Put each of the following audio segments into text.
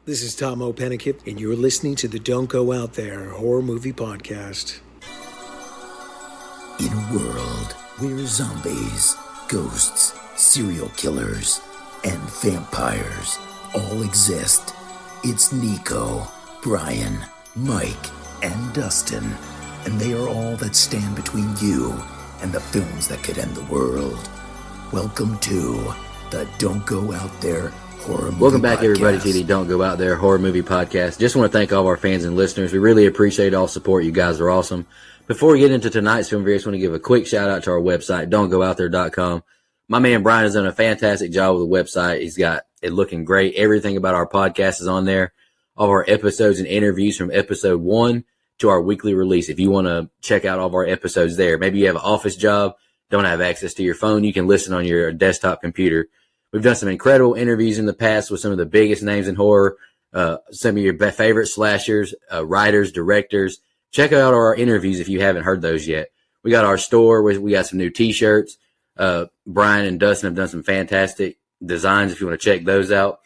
This is Tom O'Pennickett, and you're listening to the Don't Go Out There Horror Movie Podcast. In a world where zombies, ghosts, serial killers, and vampires all exist, it's Nico, Brian, Mike, and Dustin, and they are all that stand between you and the films that could end the world. Welcome to the Don't Go Out There Horror Movie Welcome back, Podcast. everybody, to the Don't Go Out There Horror Movie Podcast. Just want to thank all of our fans and listeners. We really appreciate all support. You guys are awesome. Before we get into tonight's film review, I just want to give a quick shout out to our website, don'tgoouthere.com. My man Brian has done a fantastic job with the website. He's got it looking great. Everything about our podcast is on there. All of our episodes and interviews from episode 1 to our weekly release. If you want to check out all of our episodes there, maybe you have an office job, don't have access to your phone, you can listen on your desktop computer. We've done some incredible interviews in the past with some of the biggest names in horror, some of your favorite slashers, writers, directors. Check out our interviews if you haven't heard those yet. We got our store where we got some new t-shirts. Brian and Dustin have done some fantastic designs if you want to check those out.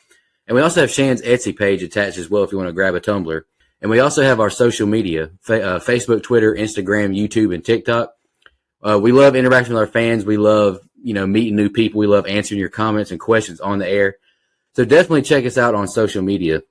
And we also have Shan's Etsy page attached as well if you want to grab a tumbler. And we also have our social media, Facebook, Twitter, Instagram, YouTube, and TikTok. We love interacting with our fans. We love, meeting new people. We love answering your comments and questions on the air. So definitely check us out on social media.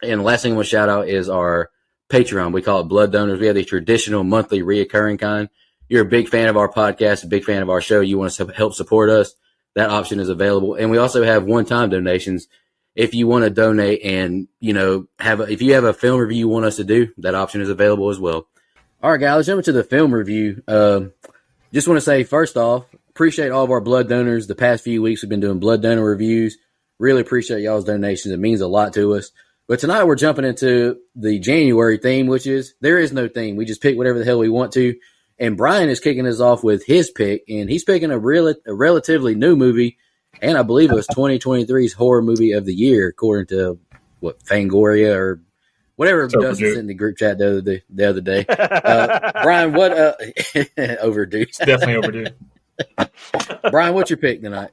And the last thing I want to shout out is our Patreon. We call it Blood Donors. We have the traditional monthly reoccurring kind. You're a big fan of our podcast, a big fan of our show. You want to help support us. That option is available. And we also have one-time donations. If you want to donate and, if you have a film review you want us to do, that option is available as well. All right, guys, let's jump into the film review. Just want to say, first off, appreciate all of our blood donors. The past few weeks, we've been doing blood donor reviews. Really appreciate y'all's donations. It means a lot to us. But tonight we're jumping into the January theme, which is there is no theme. We just pick whatever the hell we want to. And Brian is kicking us off with his pick, and he's picking a relatively new movie, and I believe it was 2023's horror movie of the year, according to Fangoria or whatever Dustin sent in the group chat the other day. Brian, what overdue? It's definitely overdue. Brian, what's your pick tonight?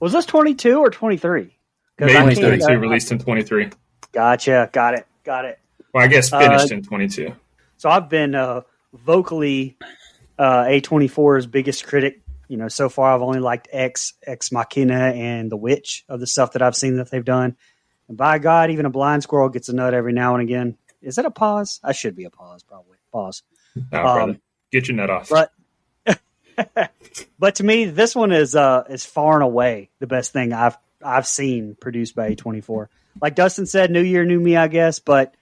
Was this 22 or 23? Maybe 22, released in 23. Gotcha. Got it. Well, I guess finished in 22. So I've been vocally A24's biggest critic. So far I've only liked Ex Machina, and The Witch of the stuff that I've seen that they've done. And by God, even a blind squirrel gets a nut every now and again. Is that a pause? I should be a pause, probably. Pause. Brother. Get your nut off. But to me, this one is far and away the best thing I've seen produced by A24. Like Dustin said, new year, new me, I guess. But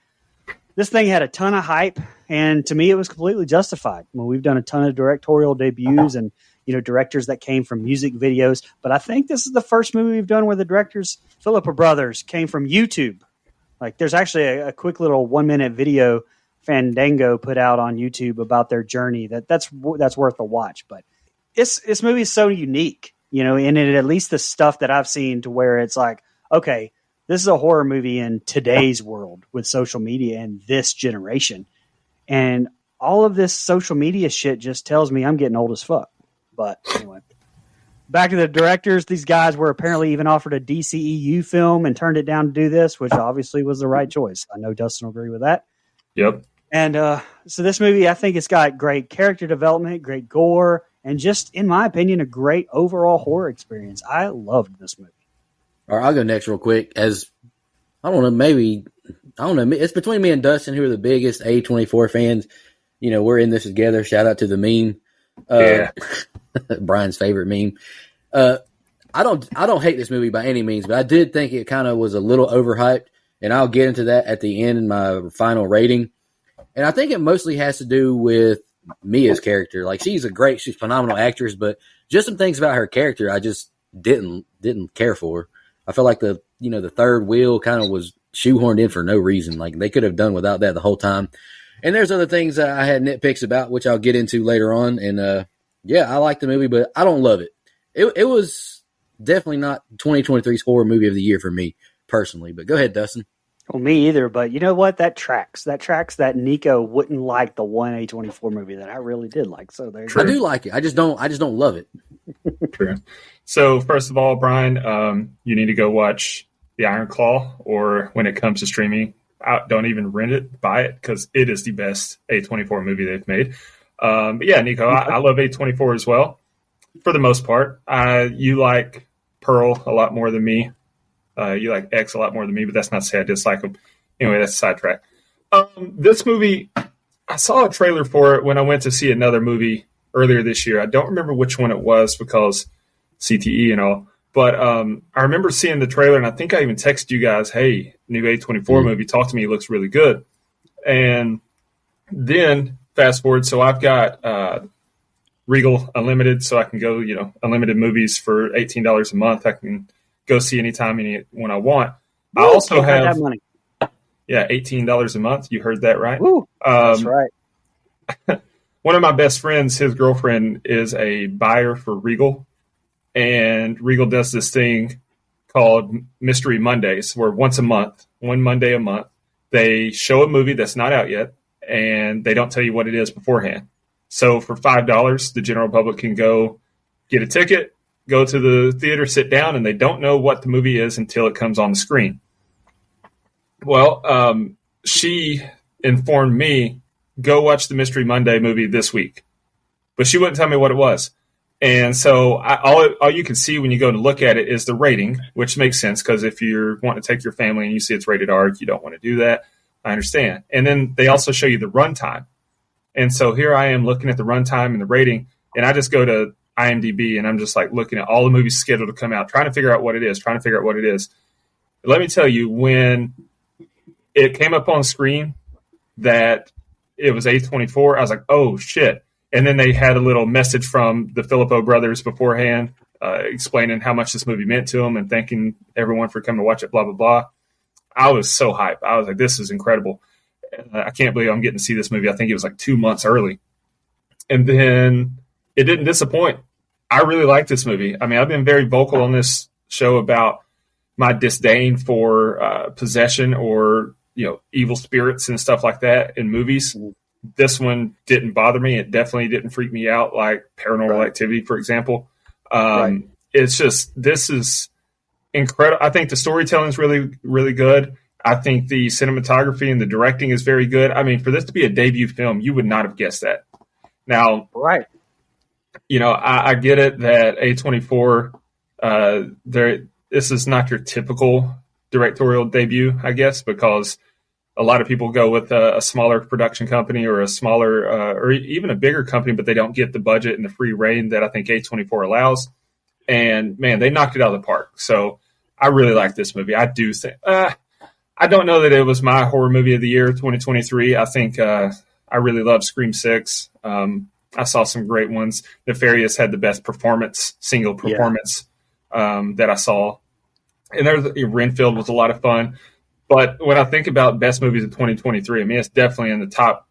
this thing had a ton of hype, and to me, it was completely justified. We've done a ton of directorial debuts and directors that came from music videos. But I think this is the first movie we've done where the directors, Philippa Brothers, came from YouTube. Like, there's actually a quick little 1-minute video Fandango put out on YouTube about their journey. That's worth a watch. But this movie is so unique, and at least the stuff that I've seen to where it's like, okay, this is a horror movie in today's world with social media and this generation. And all of this social media shit just tells me I'm getting old as fuck. But anyway, back to the directors. These guys were apparently even offered a DCEU film and turned it down to do this, which obviously was the right choice. I know Dustin will agree with that. Yep. And so this movie, I think it's got great character development, great gore, and just, in my opinion, a great overall horror experience. I loved this movie. All right, I'll go next real quick. It's between me and Dustin, who are the biggest A24 fans. We're in this together. Shout out to the meme. Yeah. Brian's favorite meme. I don't hate this movie by any means, but I did think it kind of was a little overhyped, and I'll get into that at the end in my final rating. And I think it mostly has to do with Mia's character. Like, she's a phenomenal actress, but just some things about her character I just didn't care for. I felt like the third wheel kind of was shoehorned in for no reason. Like, they could have done without that the whole time. And there's other things that I had nitpicks about, which I'll get into later on. And I like the movie, but I don't love it. It was definitely not 2023's horror movie of the year for me personally. But go ahead, Dustin. Well, me either, but you know what? That tracks that Nico wouldn't like the one A24 movie that I really did like. So there you go. I do like it. I just don't love it. True. So first of all, Brian, you need to go watch the Iron Claw, or when it comes to streaming, don't even rent it, buy it, because it is the best A24 movie they've made. But yeah, Nico, I love A24 as well, for the most part. You like Pearl a lot more than me. You like X a lot more than me, but that's not to say I dislike them. Anyway, that's a sidetrack. This movie, I saw a trailer for it when I went to see another movie earlier this year. I don't remember which one it was because CTE and all. But I remember seeing the trailer, and I think I even texted you guys, hey, new A24 movie, talk to me, it looks really good. And then fast forward, so I've got Regal Unlimited, so I can go, unlimited movies for $18 a month. I can go see anytime, when I want. I also have that money. Yeah, $18 a month. You heard that right. That's right. One of my best friends, his girlfriend is a buyer for Regal. And Regal does this thing called Mystery Mondays, where once a month, one Monday a month, they show a movie that's not out yet, and they don't tell you what it is beforehand. So for $5, the general public can go get a ticket, go to the theater, sit down, and they don't know what the movie is until it comes on the screen. Well, she informed me, go watch the Mystery Monday movie this week. But she wouldn't tell me what it was. And so all you can see when you go to look at it is the rating, which makes sense because if you're wanting to take your family and you see it's rated R, you don't want to do that. I understand. And then they also show you the runtime. And so here I am looking at the runtime and the rating, and I just go to IMDb and I'm just like looking at all the movies scheduled to come out, trying to figure out what it is. Let me tell you, when it came up on screen that it was A24, I was like, oh, shit. And then they had a little message from the Filippo brothers beforehand explaining how much this movie meant to them and thanking everyone for coming to watch it, blah, blah, blah. I was so hyped. I was like, this is incredible. I can't believe I'm getting to see this movie. I think it was like 2 months early. And then it didn't disappoint. I really like this movie. I mean, I've been very vocal on this show about my disdain for possession or, evil spirits and stuff like that in movies. This one didn't bother me. It definitely didn't freak me out like Paranormal Activity, for example. It's just, this is incredible. I think the storytelling is really, really good. I think the cinematography and the directing is very good. I mean, for this to be a debut film, you would not have guessed that. Now, I get it that A24, this is not your typical directorial debut, I guess, because a lot of people go with a smaller production company or a smaller or even a bigger company, but they don't get the budget and the free reign that I think A24 allows. And, man, they knocked it out of the park. So I really like this movie. I do think I don't know that it was my horror movie of the year, 2023. I think I really love Scream 6. I saw some great ones. Nefarious had the best single performance that I saw. And Renfield was a lot of fun. But when I think about best movies of 2023, I mean, it's definitely in the top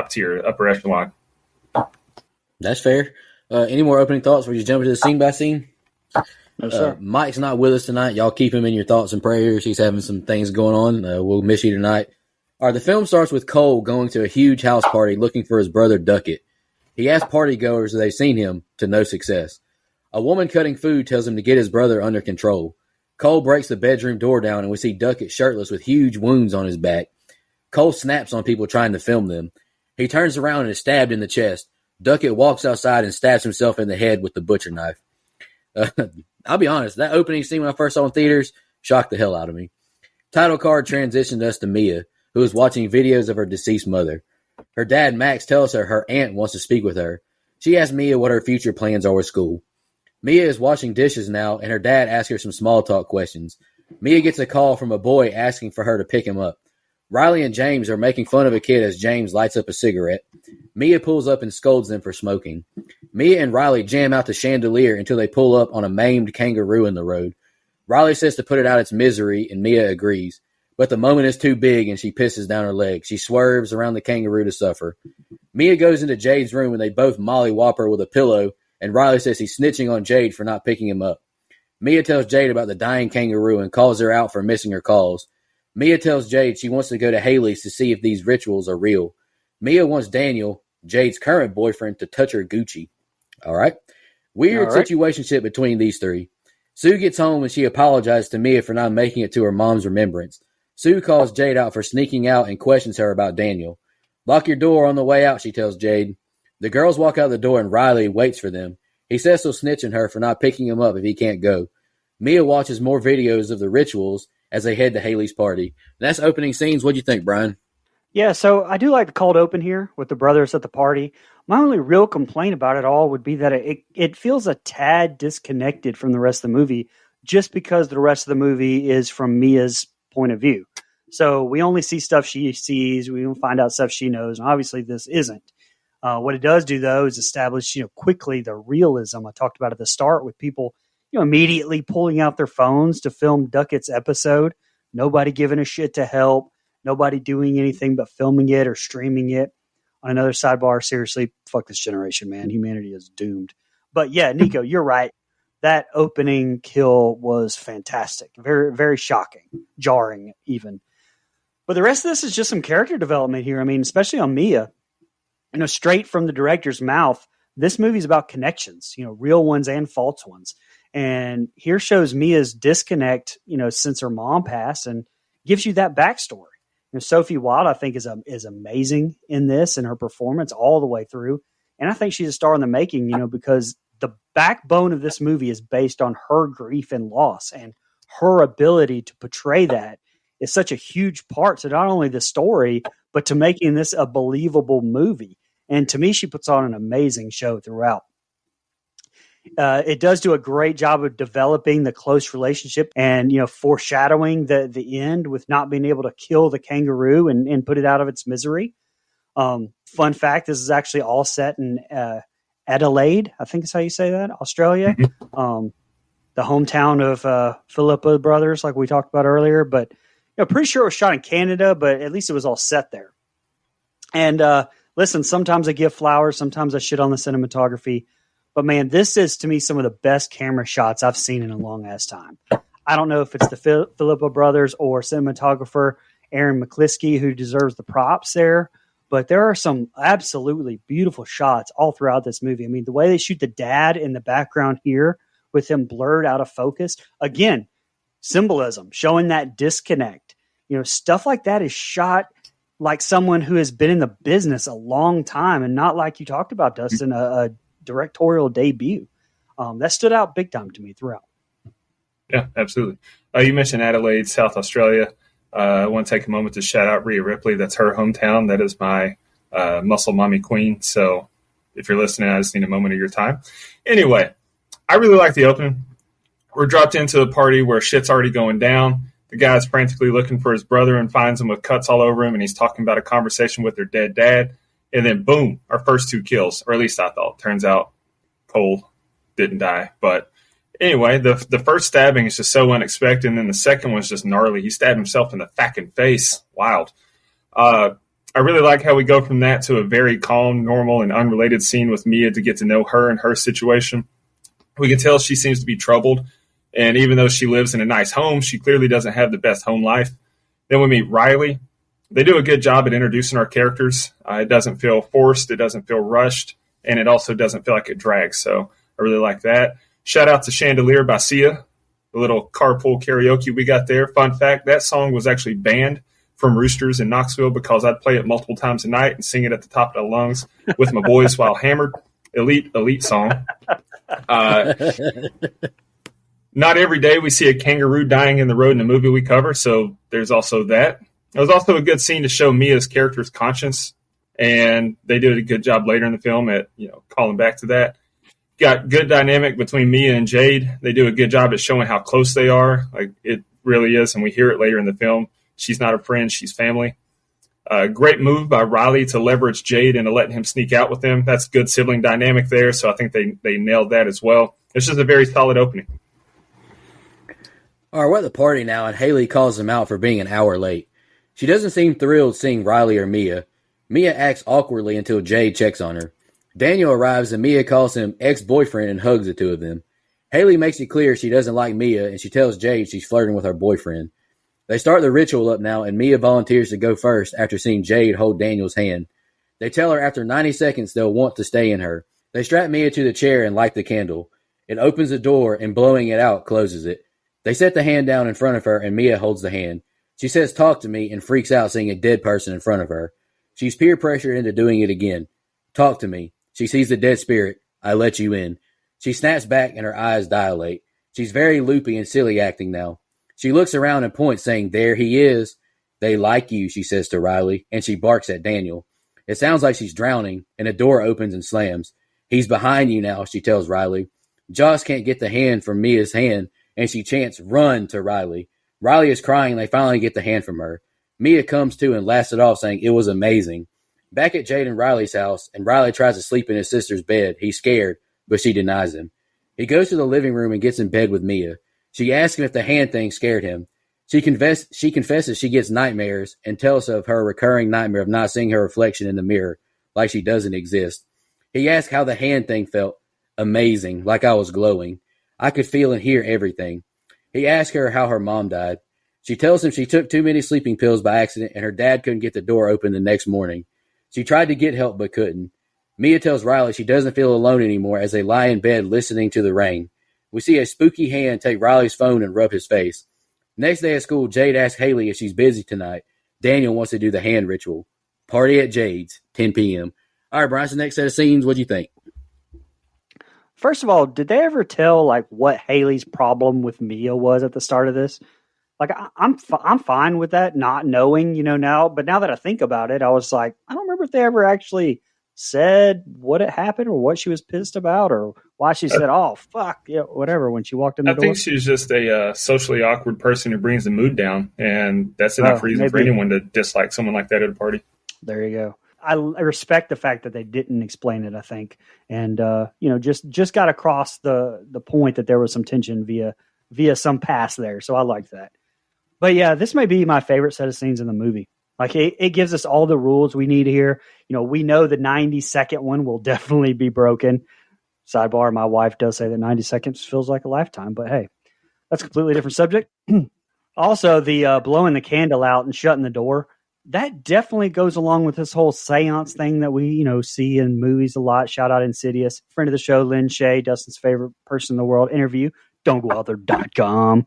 tier, upper echelon. That's fair. Any more opening thoughts before you jump into the scene by scene? No, sir. Mike's not with us tonight. Y'all keep him in your thoughts and prayers. He's having some things going on. We'll miss you tonight. All right, the film starts with Cole going to a huge house party looking for his brother Duckett. He asks partygoers if they've seen him, to no success. A woman cutting food tells him to get his brother under control. Cole breaks the bedroom door down, and we see Duckett shirtless with huge wounds on his back. Cole snaps on people trying to film them. He turns around and is stabbed in the chest. Duckett walks outside and stabs himself in the head with the butcher knife. I'll be honest, that opening scene when I first saw it in theaters shocked the hell out of me. Title card transitioned us to Mia, who is watching videos of her deceased mother. Her dad, Max, tells her aunt wants to speak with her. She asks Mia what her future plans are with school. Mia is washing dishes now, and her dad asks her some small talk questions. Mia gets a call from a boy asking for her to pick him up. Riley and James are making fun of a kid as James lights up a cigarette. Mia pulls up and scolds them for smoking. Mia and Riley jam out the chandelier until they pull up on a maimed kangaroo in the road. Riley says to put it out its misery, and Mia agrees. But the moment is too big, and she pisses down her leg. She swerves around the kangaroo to suffer. Mia goes into Jade's room, and they both mollywop her with a pillow, and Riley says he's snitching on Jade for not picking him up. Mia tells Jade about the dying kangaroo and calls her out for missing her calls. Mia tells Jade she wants to go to Haley's to see if these rituals are real. Mia wants Daniel, Jade's current boyfriend, to touch her Gucci. All right? Weird situationship between these three. Sue gets home and she apologizes to Mia for not making it to her mom's remembrance. Sue calls Jade out for sneaking out and questions her about Daniel. Lock your door on the way out, she tells Jade. The girls walk out the door and Riley waits for them. He says he'll snitch on her for not picking him up if he can't go. Mia watches more videos of the rituals as they head to Haley's party. And that's opening scenes. What do you think, Brian? Yeah, so I do like the cold open here with the brothers at the party. My only real complaint about it all would be that it feels a tad disconnected from the rest of the movie just because the rest of the movie is from Mia's point of view. So we only see stuff she sees. We don't find out stuff she knows. And obviously this isn't. What it does do, though, is establish quickly the realism I talked about at the start with people immediately pulling out their phones to film Duckett's episode. Nobody giving a shit to help. Nobody doing anything but filming it or streaming it. On another sidebar, seriously, fuck this generation, man. Humanity is doomed. But yeah, Nico, you're right. That opening kill was fantastic. Very, very shocking. Jarring, even. But the rest of this is just some character development here. I mean, especially on Mia. Straight from the director's mouth, this movie's about connections, real ones and false ones. And here shows Mia's disconnect, since her mom passed and gives you that backstory. Sophie Wilde, I think, is amazing in this and her performance all the way through. And I think she's a star in the making, because the backbone of this movie is based on her grief and loss, and her ability to portray that is such a huge part to not only the story, but to making this a believable movie. And to me, she puts on an amazing show throughout. It does do a great job of developing the close relationship and, foreshadowing the end with not being able to kill the kangaroo and put it out of its misery. Fun fact, this is actually all set in Adelaide, I think is how you say that, Australia. The hometown of Philippa brothers, like we talked about earlier. But pretty sure it was shot in Canada, but at least it was all set there. And listen, sometimes I give flowers, sometimes I shit on the cinematography. But, man, this is, to me, some of the best camera shots I've seen in a long-ass time. I don't know if it's the Philippa brothers or cinematographer Aaron McCliskey who deserves the props there, but there are some absolutely beautiful shots all throughout this movie. I mean, the way they shoot the dad in the background here with him blurred out of focus, again, symbolism, showing that disconnect. Stuff like that is shot like someone who has been in the business a long time and not like you talked about, Dustin, a directorial debut. That stood out big time to me throughout. Yeah, absolutely. You mentioned Adelaide, South Australia. I want to take a moment to shout out Rhea Ripley. That's her hometown. That is my muscle mommy queen. So if you're listening, I just need a moment of your time. Anyway, I really like the opening. We're dropped into a party where shit's already going down. The guy's frantically looking for his brother and finds him with cuts all over him, and he's talking about a conversation with their dead dad. And then, boom, our first two kills, or at least I thought. Turns out Cole didn't die. But anyway, the first stabbing is just so unexpected, and then the second one's just gnarly. He stabbed himself in the fucking face. Wild. I really like how we go from that to a very calm, normal, and unrelated scene with Mia to get to know her and her situation. We can tell she seems to be troubled, and even though she lives in a nice home, she clearly doesn't have the best home life. Then we meet Riley. They do a good job at introducing our characters. It doesn't feel forced. It doesn't feel rushed. And it also doesn't feel like it drags. So I really like that. Shout out to Chandelier by Sia, the little carpool karaoke we got there. Fun fact, that song was actually banned from Roosters in Knoxville because I'd play it multiple times a night and sing it at the top of the lungs with my boys while hammered. Elite song. Not every day we see a kangaroo dying in the road in a movie we cover. So there's also that. It was also a good scene to show Mia's character's conscience, and they did a good job later in the film at calling back to that. Got good dynamic between Mia and Jade. They do a good job at showing how close they are. Like it really is, and we hear it later in the film. She's not a friend; she's family. Great move by Riley to leverage Jade and to letting him sneak out with them. That's good sibling dynamic there. So I think they nailed that as well. It's just a very solid opening. All right, we're at the party now, and Haley calls them out for being an hour late. She doesn't seem thrilled seeing Riley or Mia. Mia acts awkwardly until Jade checks on her. Daniel arrives and Mia calls him ex-boyfriend and hugs the two of them. Haley makes it clear she doesn't like Mia, and she tells Jade she's flirting with her boyfriend. They start the ritual up now, and Mia volunteers to go first after seeing Jade hold Daniel's hand. They tell her after 90 seconds they'll want to stay in her. They strap Mia to the chair and light the candle. It opens the door and blowing it out closes it. They set the hand down in front of her and Mia holds the hand. She says, "Talk to me," and freaks out seeing a dead person in front of her. She's peer pressured into doing it again. "Talk to me." She sees the dead spirit. "I let you in." She snaps back and her eyes dilate. She's very loopy and silly acting now. She looks around and points, saying, "There he is." "They like you," she says to Riley, and she barks at Daniel. It sounds like she's drowning, and a door opens and slams. "He's behind you now," she tells Riley. Joss can't get the hand from Mia's hand, and she chants, "Run," to Riley. Riley is crying, and they finally get the hand from her. Mia comes to and laughs it off, saying it was amazing. Back at Jade and Riley's house, and Riley tries to sleep in his sister's bed. He's scared, but she denies him. He goes to the living room and gets in bed with Mia. She asks him if the hand thing scared him. She confesses she gets nightmares and tells of her recurring nightmare of not seeing her reflection in the mirror, like she doesn't exist. He asks how the hand thing felt. "Amazing, like I was glowing. I could feel and hear everything." He asks her how her mom died. She tells him she took too many sleeping pills by accident and her dad couldn't get the door open the next morning. She tried to get help but couldn't. Mia tells Riley she doesn't feel alone anymore as they lie in bed listening to the rain. We see a spooky hand take Riley's phone and rub his face. Next day at school, Jade asks Haley if she's busy tonight. Daniel wants to do the hand ritual. Party at Jade's, 10 p.m. All right, Brian, so next set of scenes, what do you think? First of all, did they ever tell like what Haley's problem with Mia was at the start of this? Like I'm fine with that, not knowing, now. But now that I think about it, I was like, I don't remember if they ever actually said what had happened or what she was pissed about or why she said, "Oh fuck, yeah, whatever," when she walked in the door. I think she's just a socially awkward person who brings the mood down, and that's enough reason for anyone to dislike someone like that at a party. There you go. I respect the fact that they didn't explain it, I think, and just got across the point that there was some tension via some pass there. So I liked that. But yeah, this may be my favorite set of scenes in the movie. Like it gives us all the rules we need here. We know the 90-second one will definitely be broken. Sidebar, my wife does say that 90 seconds feels like a lifetime, but hey, that's a completely different subject. Also, the blowing the candle out and shutting the door, that definitely goes along with this whole seance thing that we, see in movies a lot. Shout out Insidious. Friend of the show, Lynn Shay, Dustin's favorite person in the world. Interview, don'tgooutthere.com.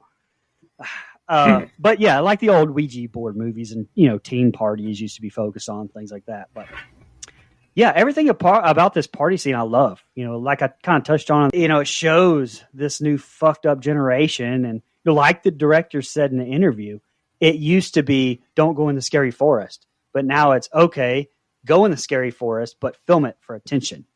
But yeah, like the old Ouija board movies and, teen parties used to be focused on, things like that. But yeah, everything about this party scene I love. Like I kind of touched on, it shows this new fucked up generation. And like the director said in the interview, it used to be don't go in the scary forest. But now it's okay, go in the scary forest, but film it for attention.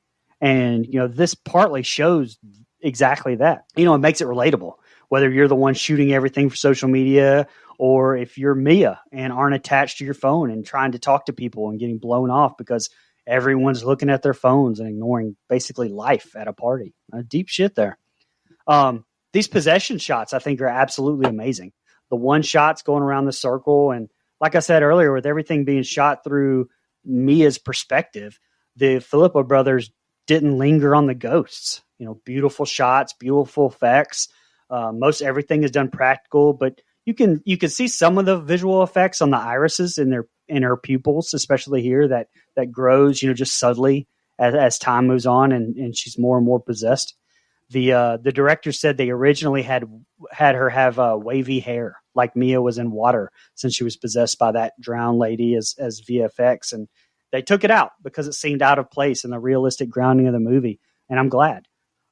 And, this partly shows exactly that. It makes it relatable. Whether you're the one shooting everything for social media or if you're Mia and aren't attached to your phone and trying to talk to people and getting blown off because everyone's looking at their phones and ignoring basically life at a party. Deep shit there. These possession shots, I think, are absolutely amazing. The one shots going around the circle. And like I said earlier, with everything being shot through Mia's perspective, the Filippo brothers didn't linger on the ghosts. Beautiful shots, beautiful effects. Most everything is done practical, but you can see some of the visual effects on the irises in her pupils, especially here that grows, just subtly as time moves on and she's more and more possessed. The director said they originally had her have wavy hair like Mia was in water since she was possessed by that drowned lady as VFX, and they took it out because it seemed out of place in the realistic grounding of the movie, and I'm glad.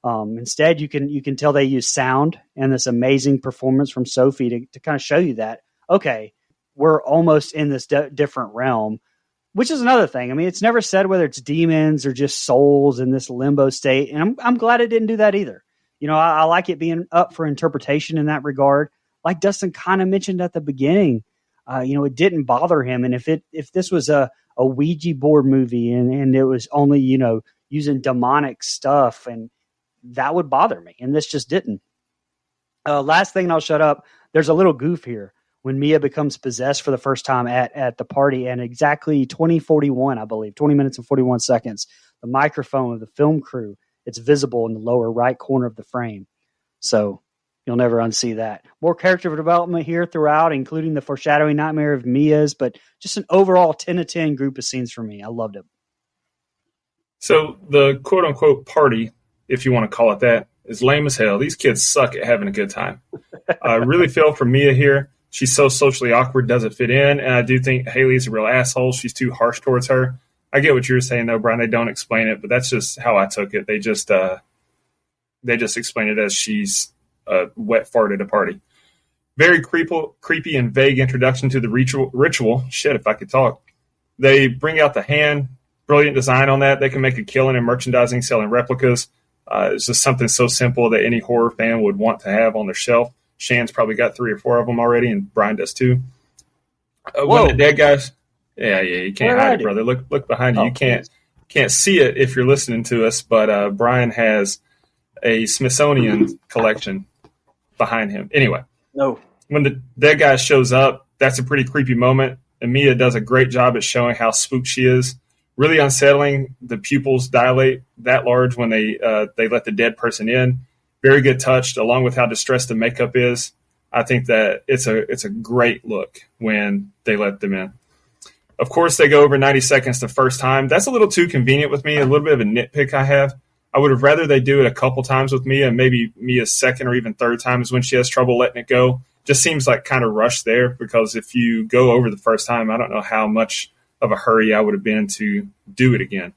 Instead, you can tell they use sound and this amazing performance from Sophie to kind of show you that, okay, we're almost in this different realm, which is another thing. I mean, it's never said whether it's demons or just souls in this limbo state. And I'm glad it didn't do that either. I like it being up for interpretation in that regard. Like Dustin kind of mentioned at the beginning, it didn't bother him. And if this was a Ouija board movie and it was only, using demonic stuff, and that would bother me. And this just didn't. Last thing, and I'll shut up. There's a little goof here when Mia becomes possessed for the first time at the party, and exactly 20:41, I believe, 20 minutes and 41 seconds, the microphone of the film crew, it's visible in the lower right corner of the frame. So you'll never unsee that. More character development here throughout, including the foreshadowing nightmare of Mia's, but just an overall 10 of 10 group of scenes for me. I loved it. So the quote-unquote party, if you want to call it that, is lame as hell. These kids suck at having a good time. I really feel for Mia here. She's so socially awkward, doesn't fit in, and I do think Haley's a real asshole. She's too harsh towards her. I get what you're saying, though, Brian. They don't explain it, but that's just how I took it. They just explain it as she's wet fart at a party. Very creepy and vague introduction to the ritual. Shit, if I could talk. They bring out the hand. Brilliant design on that. They can make a killing in merchandising, selling replicas. It's just something so simple that any horror fan would want to have on their shelf. Shan's probably got 3 or 4 of them already, and Brian does too. One of the dead guys. Yeah, you can't hide it, brother. Look behind you. You can't see it if you're listening to us, but Brian has a Smithsonian collection behind him. Anyway, when the dead guy shows up, that's a pretty creepy moment. And Mia does a great job at showing how spooked she is. Really unsettling. The pupils dilate that large when they let the dead person in. Very good touch, along with how distressed the makeup is. I think that it's a great look when they let them in. Of course, they go over 90 seconds the first time. That's a little too convenient with me, a little bit of a nitpick I have. I would have rather they do it a couple times with Mia, and maybe Mia's second or even third time is when she has trouble letting it go. Just seems like kind of rushed there, because if you go over the first time, I don't know how much of a hurry I would have been to do it again,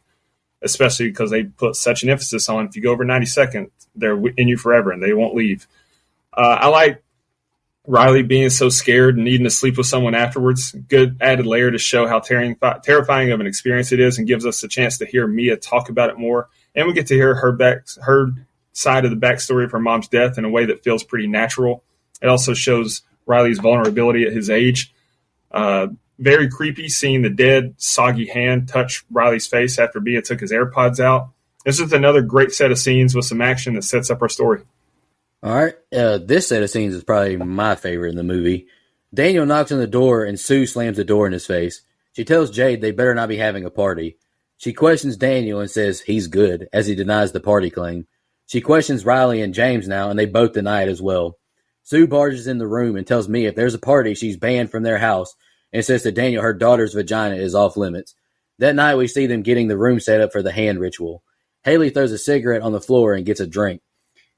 especially because they put such an emphasis on if you go over 90 seconds, they're in you forever and they won't leave. I like Riley being so scared and needing to sleep with someone afterwards. Good added layer to show how terrifying of an experience it is, and gives us a chance to hear Mia talk about it more. And we get to hear her side of the backstory of her mom's death in a way that feels pretty natural. It also shows Riley's vulnerability at his age. Very creepy seeing the dead, soggy hand touch Riley's face after Mia took his AirPods out. This is another great set of scenes with some action that sets up our story. All right. This set of scenes is probably my favorite in the movie. Daniel knocks on the door and Sue slams the door in his face. She tells Jade they better not be having a party. She questions Daniel and says he's good, as he denies the party claim. She questions Riley and James now, and they both deny it as well. Sue barges in the room and tells me if there's a party, she's banned from their house, and says to Daniel her daughter's vagina is off limits. That night we see them getting the room set up for the hand ritual. Haley throws a cigarette on the floor and gets a drink.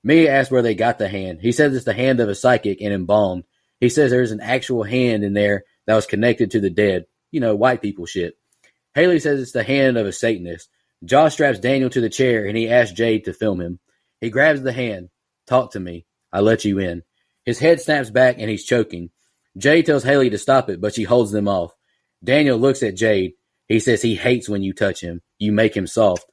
Mia asks where they got the hand. He says it's the hand of a psychic and embalmed. He says there's an actual hand in there that was connected to the dead. You know, white people shit. Haley says it's the hand of a Satanist. Josh straps Daniel to the chair and he asks Jade to film him. He grabs the hand. Talk to me. I let you in. His head snaps back and he's choking. Jade tells Haley to stop it, but she holds them off. Daniel looks at Jade. He says he hates when you touch him. You make him soft.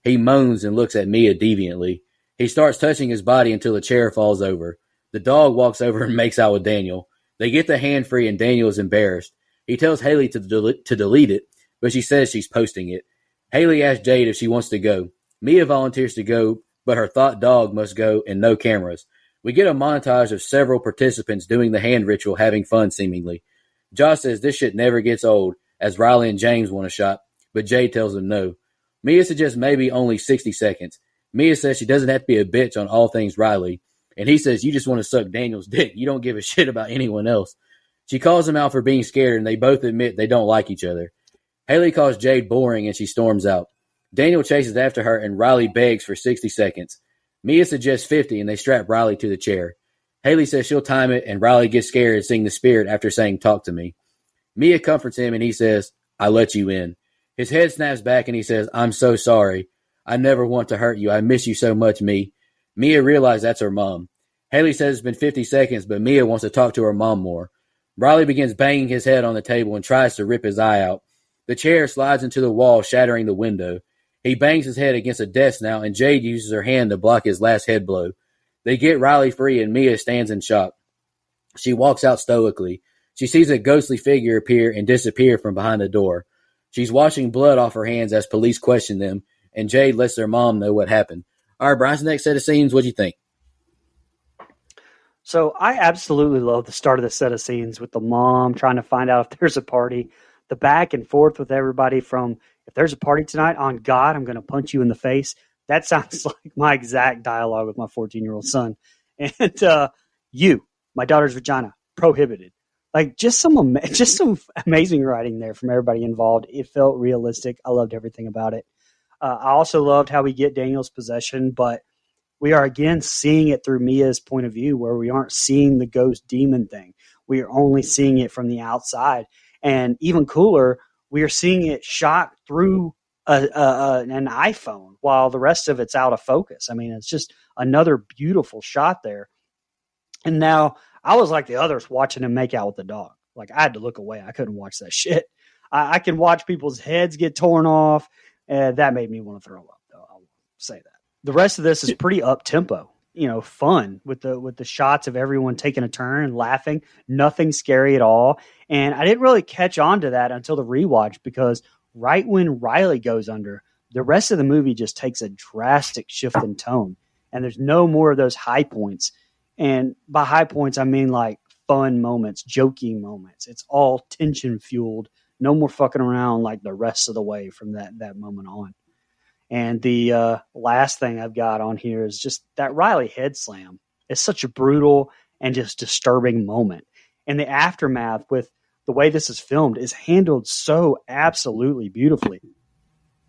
He moans and looks at Mia deviantly. He starts touching his body until the chair falls over. The dog walks over and makes out with Daniel. They get the hand free and Daniel is embarrassed. He tells Haley to delete it, but she says she's posting it. Haley asks Jade if she wants to go. Mia volunteers to go, but her thought dog must go and no cameras. We get a montage of several participants doing the hand ritual, having fun seemingly. Josh says this shit never gets old, as Riley and James want a shot, but Jade tells him no. Mia suggests maybe only 60 seconds. Mia says she doesn't have to be a bitch on all things Riley, and he says you just want to suck Daniel's dick. You don't give a shit about anyone else. She calls him out for being scared, and they both admit they don't like each other. Haley calls Jade boring, and she storms out. Daniel chases after her, and Riley begs for 60 seconds. Mia suggests 50, and they strap Riley to the chair. Haley says she'll time it, and Riley gets scared, seeing the spirit after saying, talk to me. Mia comforts him, and he says, I let you in. His head snaps back, and he says, I'm so sorry. I never want to hurt you. I miss you so much, me. Mia realizes that's her mom. Haley says it's been 50 seconds, but Mia wants to talk to her mom more. Riley begins banging his head on the table and tries to rip his eye out. The chair slides into the wall, shattering the window. He bangs his head against a desk now, and Jade uses her hand to block his last head blow. They get Riley free, and Mia stands in shock. She walks out stoically. She sees a ghostly figure appear and disappear from behind the door. She's washing blood off her hands as police question them, and Jade lets their mom know what happened. All right, Brian's next set of scenes. What do you think? So I absolutely love the start of the set of scenes with the mom trying to find out if there's a party, the back and forth with everybody from, if there's a party tonight, on God, I'm going to punch you in the face. That sounds like my exact dialogue with my 14-year-old son. And you, my daughter's vagina, prohibited. Like just some amazing writing there from everybody involved. It felt realistic. I loved everything about it. I also loved how we get Daniel's possession, but we are again seeing it through Mia's point of view, where we aren't seeing the ghost demon thing. We are only seeing it from the outside. And even cooler, we are seeing it shot through an iPhone while the rest of it's out of focus. I mean, it's just another beautiful shot there. And now I was like the others watching him make out with the dog. Like, I had to look away. I couldn't watch that shit. I can watch people's heads get torn off. That made me want to throw up, though. I'll say that. The rest of this is pretty up tempo, fun with the shots of everyone taking a turn and laughing. Nothing scary at all. And I didn't really catch on to that until the rewatch, because right when Riley goes under, the rest of the movie just takes a drastic shift in tone. And there's no more of those high points. And by high points, I mean like fun moments, joking moments. It's all tension fueled. No more fucking around like the rest of the way from that moment on. And the last thing I've got on here is just that Riley head slam. It's such a brutal and just disturbing moment. And the aftermath with the way this is filmed is handled so absolutely beautifully.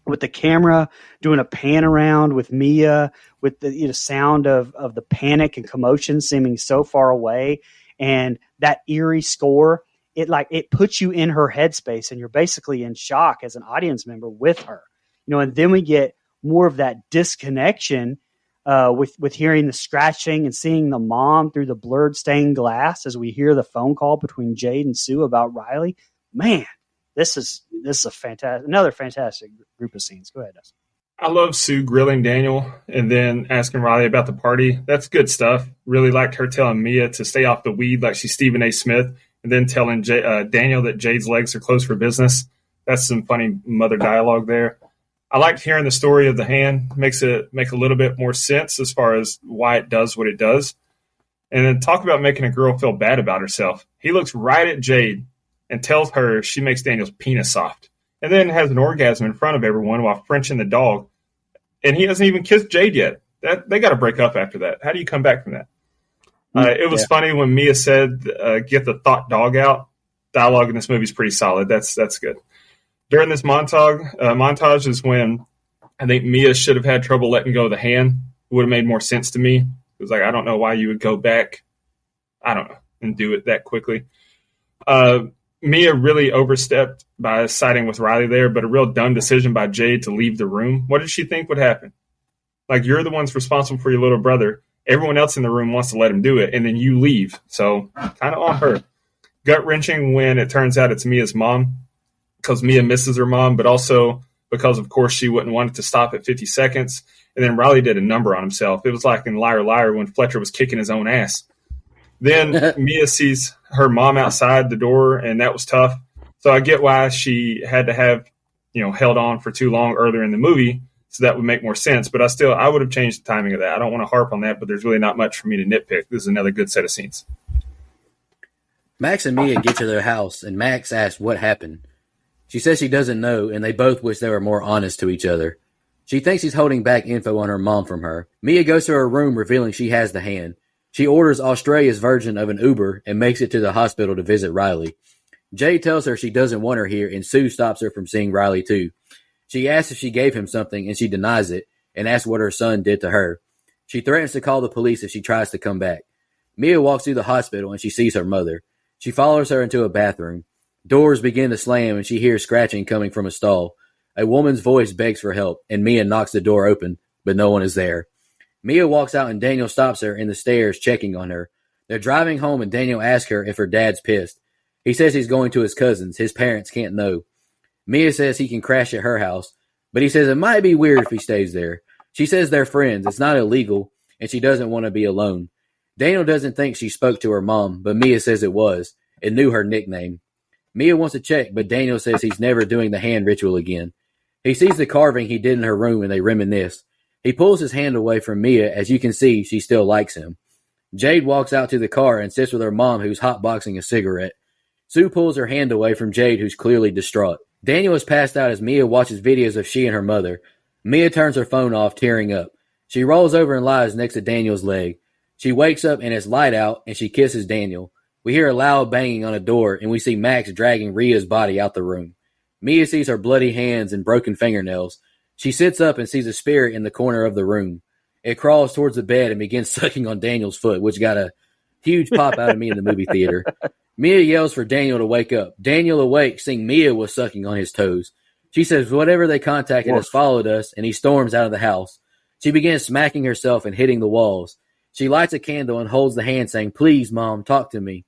With the camera doing a pan around with Mia, with the sound of the panic and commotion seeming so far away, and that eerie score, it puts you in her headspace, and you're basically in shock as an audience member with her. And then we get more of that disconnection with hearing the scratching and seeing the mom through the blurred stained glass as we hear the phone call between Jade and Sue about Riley. Man, this is another fantastic group of scenes. Go ahead, Dustin. I love Sue grilling Daniel and then asking Riley about the party. That's good stuff. Really liked her telling Mia to stay off the weed like she's Stephen A. Smith, and then telling Daniel that Jade's legs are closed for business. That's some funny mother dialogue there. I liked hearing the story of the hand. Makes it make a little bit more sense as far as why it does what it does. And then talk about making a girl feel bad about herself. He looks right at Jade and tells her she makes Daniel's penis soft, and then has an orgasm in front of everyone while Frenching the dog. And he doesn't even kiss Jade yet. They got to break up after that. How do you come back from that? It was funny when Mia said, get the thought dog out. Dialogue in this movie is pretty solid. That's good. During this montage is when I think Mia should have had trouble letting go of the hand. It would have made more sense to me. It was like, I don't know why you would go back, and do it that quickly. Mia really overstepped by siding with Riley there, but a real dumb decision by Jade to leave the room. What did she think would happen? Like, you're the ones responsible for your little brother. Everyone else in the room wants to let him do it, and then you leave. So kind of on her. Gut-wrenching when it turns out it's Mia's mom, because Mia misses her mom, but also because, of course, she wouldn't want it to stop at 50 seconds. And then Riley did a number on himself. It was like in Liar Liar when Fletcher was kicking his own ass. Then Mia sees her mom outside the door, and that was tough. So I get why she had to have, held on for too long earlier in the movie, so that would make more sense. But I would have changed the timing of that. I don't want to harp on that, but there's really not much for me to nitpick. This is another good set of scenes. Max and Mia get to their house, and Max asks what happened. She says she doesn't know, and they both wish they were more honest to each other. She thinks he's holding back info on her mom from her. Mia goes to her room, revealing she has the hand. She orders Australia's version of an Uber and makes it to the hospital to visit Riley. Jade tells her she doesn't want her here, and Sue stops her from seeing Riley too. She asks if she gave him something, and she denies it, and asks what her son did to her. She threatens to call the police if she tries to come back. Mia walks through the hospital, and she sees her mother. She follows her into a bathroom. Doors begin to slam, and she hears scratching coming from a stall. A woman's voice begs for help, and Mia knocks the door open, but no one is there. Mia walks out, and Daniel stops her in the stairs, checking on her. They're driving home, and Daniel asks her if her dad's pissed. He says he's going to his cousin's. His parents can't know. Mia says he can crash at her house, but he says it might be weird if he stays there. She says they're friends. It's not illegal, and she doesn't want to be alone. Daniel doesn't think she spoke to her mom, but Mia says it was, and knew her nickname. Mia wants to check, but Daniel says he's never doing the hand ritual again. He sees the carving he did in her room, and they reminisce. He pulls his hand away from Mia. As you can see, she still likes him. Jade walks out to the car and sits with her mom, who's hotboxing a cigarette. Sue pulls her hand away from Jade, who's clearly distraught. Daniel is passed out as Mia watches videos of she and her mother. Mia turns her phone off, tearing up. She rolls over and lies next to Daniel's leg. She wakes up and it's light out, and she kisses Daniel. We hear a loud banging on a door, and we see Max dragging Rhea's body out the room. Mia sees her bloody hands and broken fingernails. She sits up and sees a spirit in the corner of the room. It crawls towards the bed and begins sucking on Daniel's foot, which got a huge pop out of me in the movie theater. Mia yells for Daniel to wake up. Daniel awakes, seeing Mia was sucking on his toes. She says whatever they contacted us followed us, and he storms out of the house. She begins smacking herself and hitting the walls. She lights a candle and holds the hand, saying, "Please, Mom, talk to me."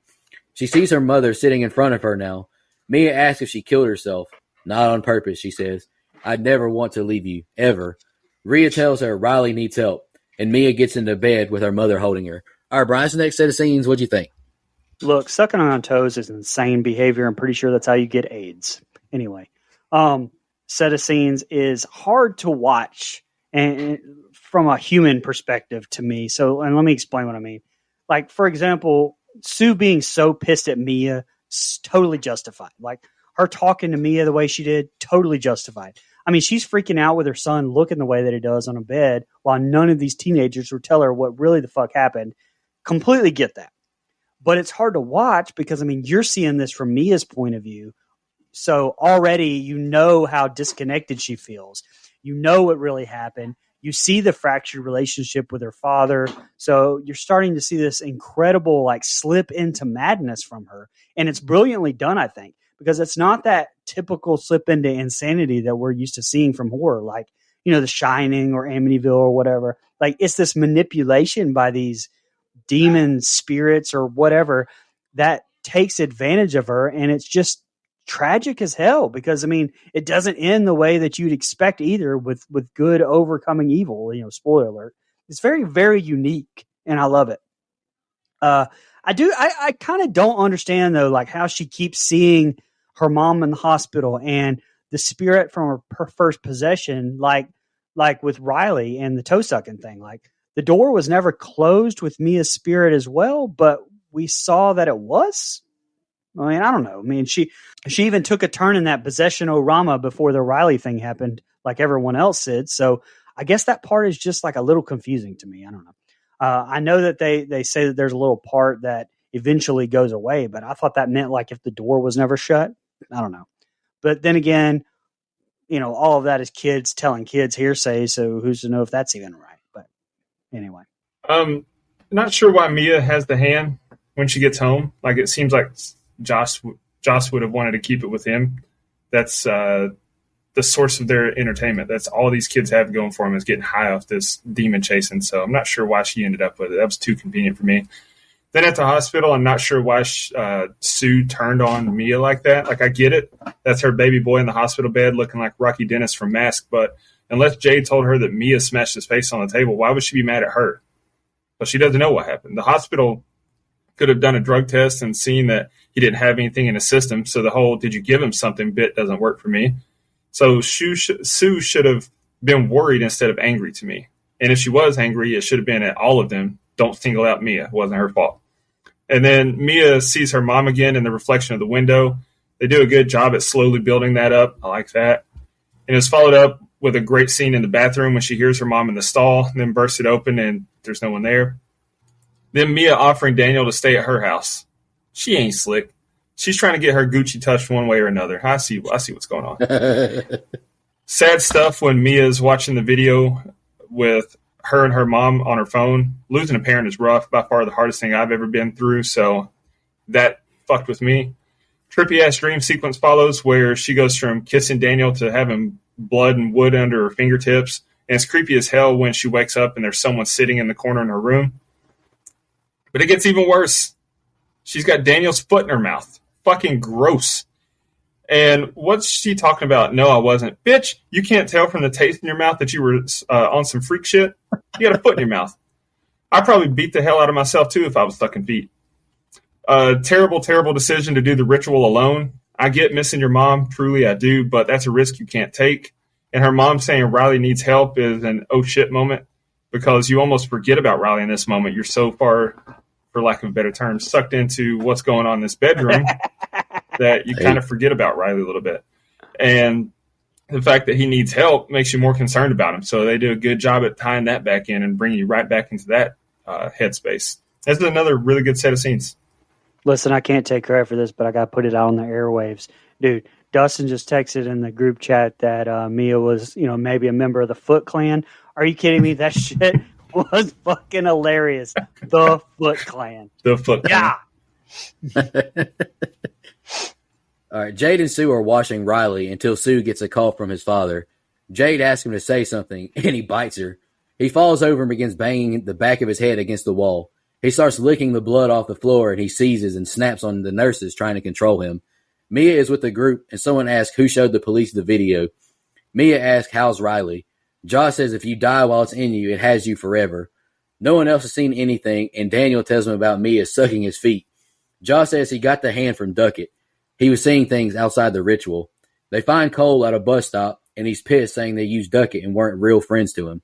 She sees her mother sitting in front of her now. Mia asks if she killed herself. "Not on purpose," she says. "I'd never want to leave you, ever." Rhea tells her Riley needs help, and Mia gets into bed with her mother holding her. All right, Brian, next set of scenes, what'd you think? Look, sucking on toes is insane behavior. I'm pretty sure that's how you get AIDS. Anyway, set of scenes is hard to watch and from a human perspective to me. So, and let me explain what I mean. Like, for example, Sue being so pissed at Mia, totally justified. Like, her talking to Mia the way she did, totally justified. I mean, she's freaking out with her son looking the way that he does on a bed while none of these teenagers will tell her what really the fuck happened. Completely get that. But it's hard to watch because, I mean, you're seeing this from Mia's point of view. So already you know how disconnected she feels. You know what really happened. You see the fractured relationship with her father. So you're starting to see this incredible like slip into madness from her. And it's brilliantly done, I think, because it's not that typical slip into insanity that we're used to seeing from horror, like, you know, The Shining or Amityville or whatever. Like, it's this manipulation by these demon spirits or whatever that takes advantage of her. And it's just tragic as hell because, I mean, it doesn't end the way that you'd expect either with good overcoming evil, you know, spoiler alert. It's very, very unique and I love it. I kind of don't understand though, like how she keeps seeing her mom in the hospital and the spirit from her first possession, like with Riley and the toe sucking thing. Like, the door was never closed with Mia's spirit as well, but we saw that it was. I mean, I don't know. I mean, she even took a turn in that possession-orama before the Riley thing happened, like everyone else did. So I guess that part is just like a little confusing to me. I don't know. I know that they say that there's a little part that eventually goes away, but I thought that meant like if the door was never shut. I don't know. But then again, you know, all of that is kids telling kids hearsay, so who's to know if that's even right? But anyway. Not sure why Mia has the hand when she gets home. Like, it seems like Joss would have wanted to keep it with him. That's the source of their entertainment. That's all these kids have going for them is getting high off this demon chasing. So I'm not sure why she ended up with it. That was too convenient for me. Then at the hospital, I'm not sure why Sue turned on Mia like that. Like, I get it. That's her baby boy in the hospital bed looking like Rocky Dennis from Mask. But unless Jay told her that Mia smashed his face on the table, why would she be mad at her? But she doesn't know what happened. The hospital could have done a drug test and seen that he didn't have anything in his system. So the whole "did you give him something" bit doesn't work for me. So Sue should have been worried instead of angry to me. And if she was angry, it should have been at all of them. Don't single out Mia. It wasn't her fault. And then Mia sees her mom again in the reflection of the window. They do a good job at slowly building that up. I like that. And it's followed up with a great scene in the bathroom when she hears her mom in the stall, and then bursts it open and there's no one there. Then Mia offering Daniel to stay at her house. She ain't slick. She's trying to get her Gucci touched one way or another. I see what's going on. Sad stuff when Mia's watching the video with her and her mom on her phone. Losing a parent is rough, by far the hardest thing I've ever been through, so that fucked with me. Trippy-ass dream sequence follows where she goes from kissing Daniel to having blood and wood under her fingertips, and it's creepy as hell when she wakes up and there's someone sitting in the corner in her room. But it gets even worse. She's got Daniel's foot in her mouth. Fucking gross. And what's she talking about? No, I wasn't. Bitch, you can't tell from the taste in your mouth that you were on some freak shit. You got a foot in your mouth. I'd probably beat the hell out of myself, too, if I was sucking feet. Terrible, terrible decision to do the ritual alone. I get missing your mom. Truly, I do. But that's a risk you can't take. And her mom saying Riley needs help is an oh shit moment because you almost forget about Riley in this moment. You're so far, for lack of a better term, sucked into what's going on in this bedroom that you kind of forget about Riley a little bit. And the fact that he needs help makes you more concerned about him. So they do a good job at tying that back in and bringing you right back into that headspace. This is another really good set of scenes. Listen, I can't take credit for this, but I got to put it out on the airwaves. Dude, Dustin just texted in the group chat that Mia was, maybe a member of the Foot Clan. Are you kidding me? That shit was fucking hilarious. The Foot Clan. The Foot Clan. Yeah. All right, Jade and Sue are watching Riley until Sue gets a call from his father. Jade asks him to say something, and he bites her. He falls over and begins banging the back of his head against the wall. He starts licking the blood off the floor, and he seizes and snaps on the nurses trying to control him. Mia is with the group, and someone asks who showed the police the video. Mia asks, how's Riley? Josh says if you die while it's in you, it has you forever. No one else has seen anything, and Daniel tells him about Mia sucking his feet. Josh says he got the hand from Duckett. He was seeing things outside the ritual. They find Cole at a bus stop, and he's pissed, saying they used Duckett and weren't real friends to him.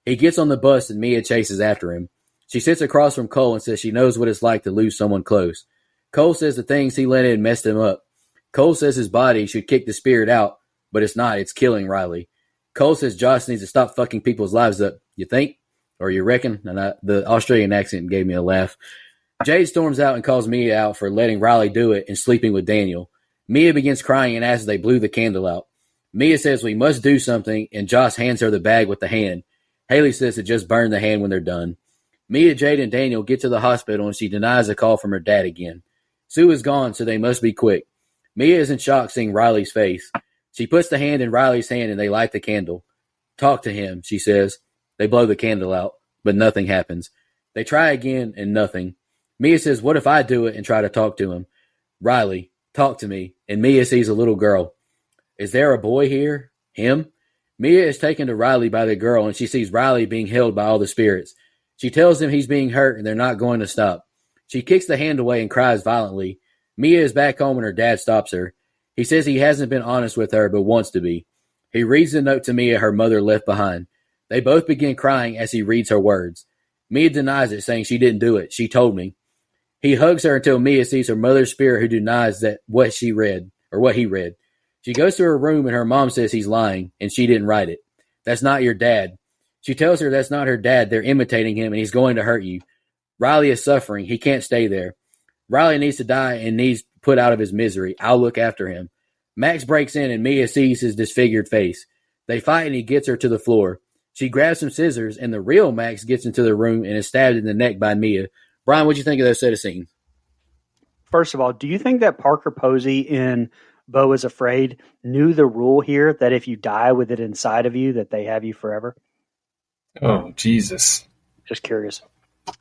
He gets on the bus, and Mia chases after him. She sits across from Cole and says she knows what it's like to lose someone close. Cole says the things he let in messed him up. Cole says his body should kick the spirit out, but it's not. It's killing Riley. Cole says Josh needs to stop fucking people's lives up. You think? Or you reckon? And the Australian accent gave me a laugh. Jade storms out and calls Mia out for letting Riley do it and sleeping with Daniel. Mia begins crying and asks if they blew the candle out. Mia says we must do something, and Josh hands her the bag with the hand. Haley says to just burn the hand when they're done. Mia, Jade, and Daniel get to the hospital, and she denies a call from her dad again. Sue is gone, so they must be quick. Mia is in shock seeing Riley's face. She puts the hand in Riley's hand, and they light the candle. Talk to him, she says. They blow the candle out, but nothing happens. They try again, and nothing. Mia says, what if I do it and try to talk to him? Riley, talk to me. And Mia sees a little girl. Is there a boy here? Him? Mia is taken to Riley by the girl, and she sees Riley being held by all the spirits. She tells him he's being hurt, and they're not going to stop. She kicks the hand away and cries violently. Mia is back home, and her dad stops her. He says he hasn't been honest with her, but wants to be. He reads the note to Mia her mother left behind. They both begin crying as he reads her words. Mia denies it, saying she didn't do it. She told me. He hugs her until Mia sees her mother's spirit, who denies that what he read. She goes to her room, and her mom says he's lying, and she didn't write it. That's not your dad. She tells her that's not her dad. They're imitating him, and he's going to hurt you. Riley is suffering. He can't stay there. Riley needs to die and needs put out of his misery. I'll look after him. Max breaks in, and Mia sees his disfigured face. They fight, and he gets her to the floor. She grabs some scissors, and the real Max gets into the room and is stabbed in the neck by Mia. Brian, what'd you think of those set of scenes? First of all, do you think that Parker Posey in Beau is Afraid knew the rule here that if you die with it inside of you, that they have you forever? Oh, Jesus. Just curious.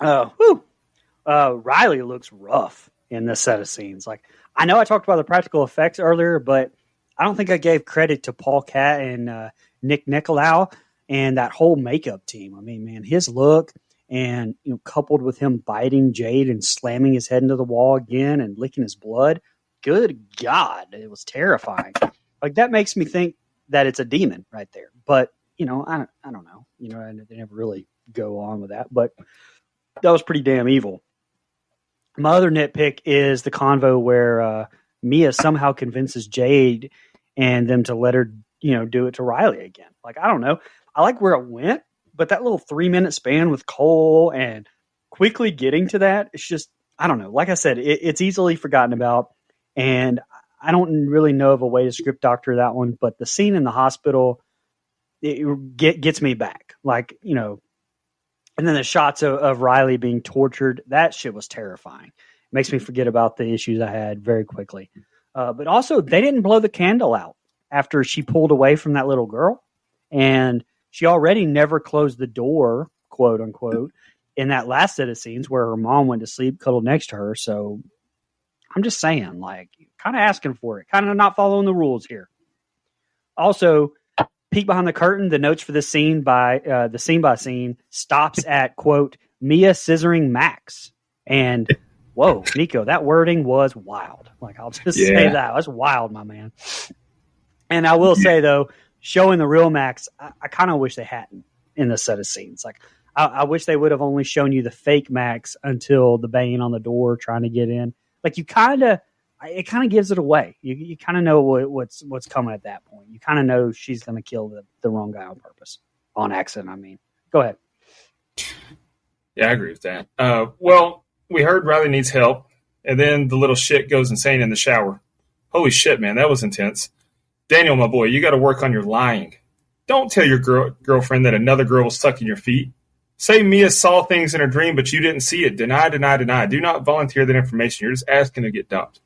Riley looks rough in this set of scenes. Like, I know I talked about the practical effects earlier, but I don't think I gave credit to Paul Catt and Nick Nicolau and that whole makeup team. I mean, man, his look and, coupled with him biting Jade and slamming his head into the wall again and licking his blood, good God, it was terrifying. Like, that makes me think that it's a demon right there. But, I don't know. They never really go on with that. But that was pretty damn evil. My other nitpick is the convo where Mia somehow convinces Jade and them to let her, do it to Riley again. Like, I don't know. I like where it went, but that little 3-minute span with Cole and quickly getting to that, it's just, I don't know. Like I said, it's easily forgotten about, and I don't really know of a way to script doctor that one, but the scene in the hospital, it gets me back. Like, and then the shots of Riley being tortured, that shit was terrifying. It makes me forget about the issues I had very quickly. But also, they didn't blow the candle out after she pulled away from that little girl. And she already never closed the door, quote unquote, in that last set of scenes where her mom went to sleep, cuddled next to her. So I'm just saying, like, kind of asking for it, kind of not following the rules here. Also, peek behind the curtain, the notes for this scene by scene by scene stops at, quote, Mia scissoring Max. And whoa, Nico, that wording was wild. Like, I'll just say that. That's wild, my man. And I will say, though, showing the real Max, I kind of wish they hadn't in this set of scenes. Like, I wish they would have only shown you the fake Max until the banging on the door trying to get in. Like, it kind of gives it away. You kind of know what's coming at that point. You kind of know she's going to kill the wrong guy on purpose, on accident. I mean, go ahead. Yeah, I agree with that. Well, we heard Riley needs help, and then the little shit goes insane in the shower. Holy shit, man, that was intense. Daniel, my boy, you got to work on your lying. Don't tell your girlfriend that another girl was sucking your feet. Say Mia saw things in her dream, but you didn't see it. Deny, deny, deny. Do not volunteer that information. You're just asking to get dumped.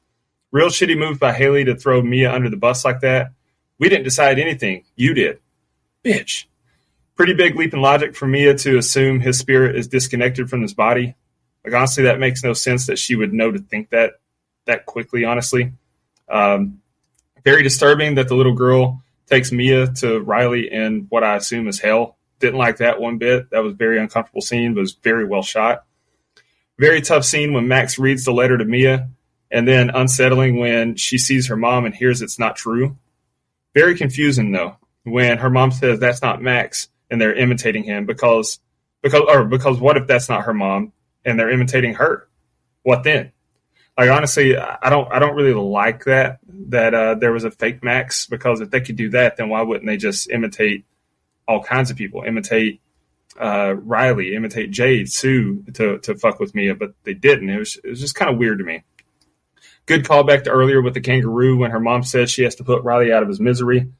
Real shitty move by Haley to throw Mia under the bus like that. We didn't decide anything. You did. Bitch. Pretty big leap in logic for Mia to assume his spirit is disconnected from his body. Like, honestly, that makes no sense that she would know to think that quickly, honestly. Very disturbing that the little girl takes Mia to Riley in what I assume is hell. Didn't like that one bit. That was a very uncomfortable scene, but was very well shot. Very tough scene when Max reads the letter to Mia, and then unsettling when she sees her mom and hears it's not true. Very confusing, though, when her mom says that's not Max and they're imitating him because what if that's not her mom and they're imitating her? What then? Like, honestly, I don't really like that there was a fake Max, because if they could do that, then why wouldn't they just imitate all kinds of people? Imitate Riley, imitate Jade, Sue to fuck with Mia, but they didn't. It was just kind of weird to me. Good callback to earlier with the kangaroo when her mom says she has to put Riley out of his misery.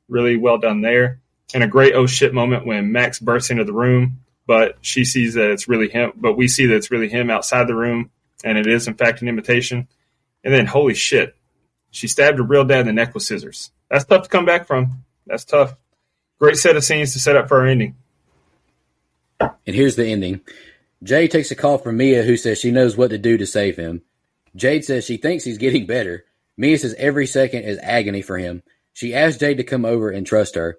Really well done there. And a great oh shit moment when Max bursts into the room, but she sees that it's really him, but we see that it's really him outside the room, and it is in fact an imitation. And then holy shit, she stabbed her real dad in the neck with scissors. That's tough to come back from. That's tough. Great set of scenes to set up for our ending. And here's the ending. Jade takes a call from Mia, who says she knows what to do to save him. Jade says she thinks he's getting better. Mia says every second is agony for him. She asks Jade to come over and trust her.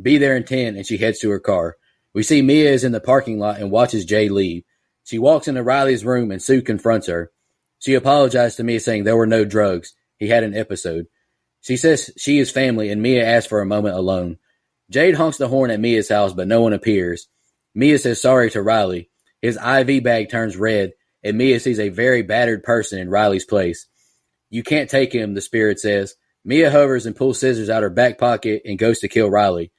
Be there in 10, and she heads to her car. We see Mia is in the parking lot and watches Jade leave. She walks into Riley's room, and Sue confronts her. She apologized to Mia, saying there were no drugs. He had an episode. She says she is family, and Mia asks for a moment alone. Jade honks the horn at Mia's house, but no one appears. Mia says sorry to Riley. His IV bag turns red, and Mia sees a very battered person in Riley's place. You can't take him, the spirit says. Mia hovers and pulls scissors out her back pocket and goes to kill Riley.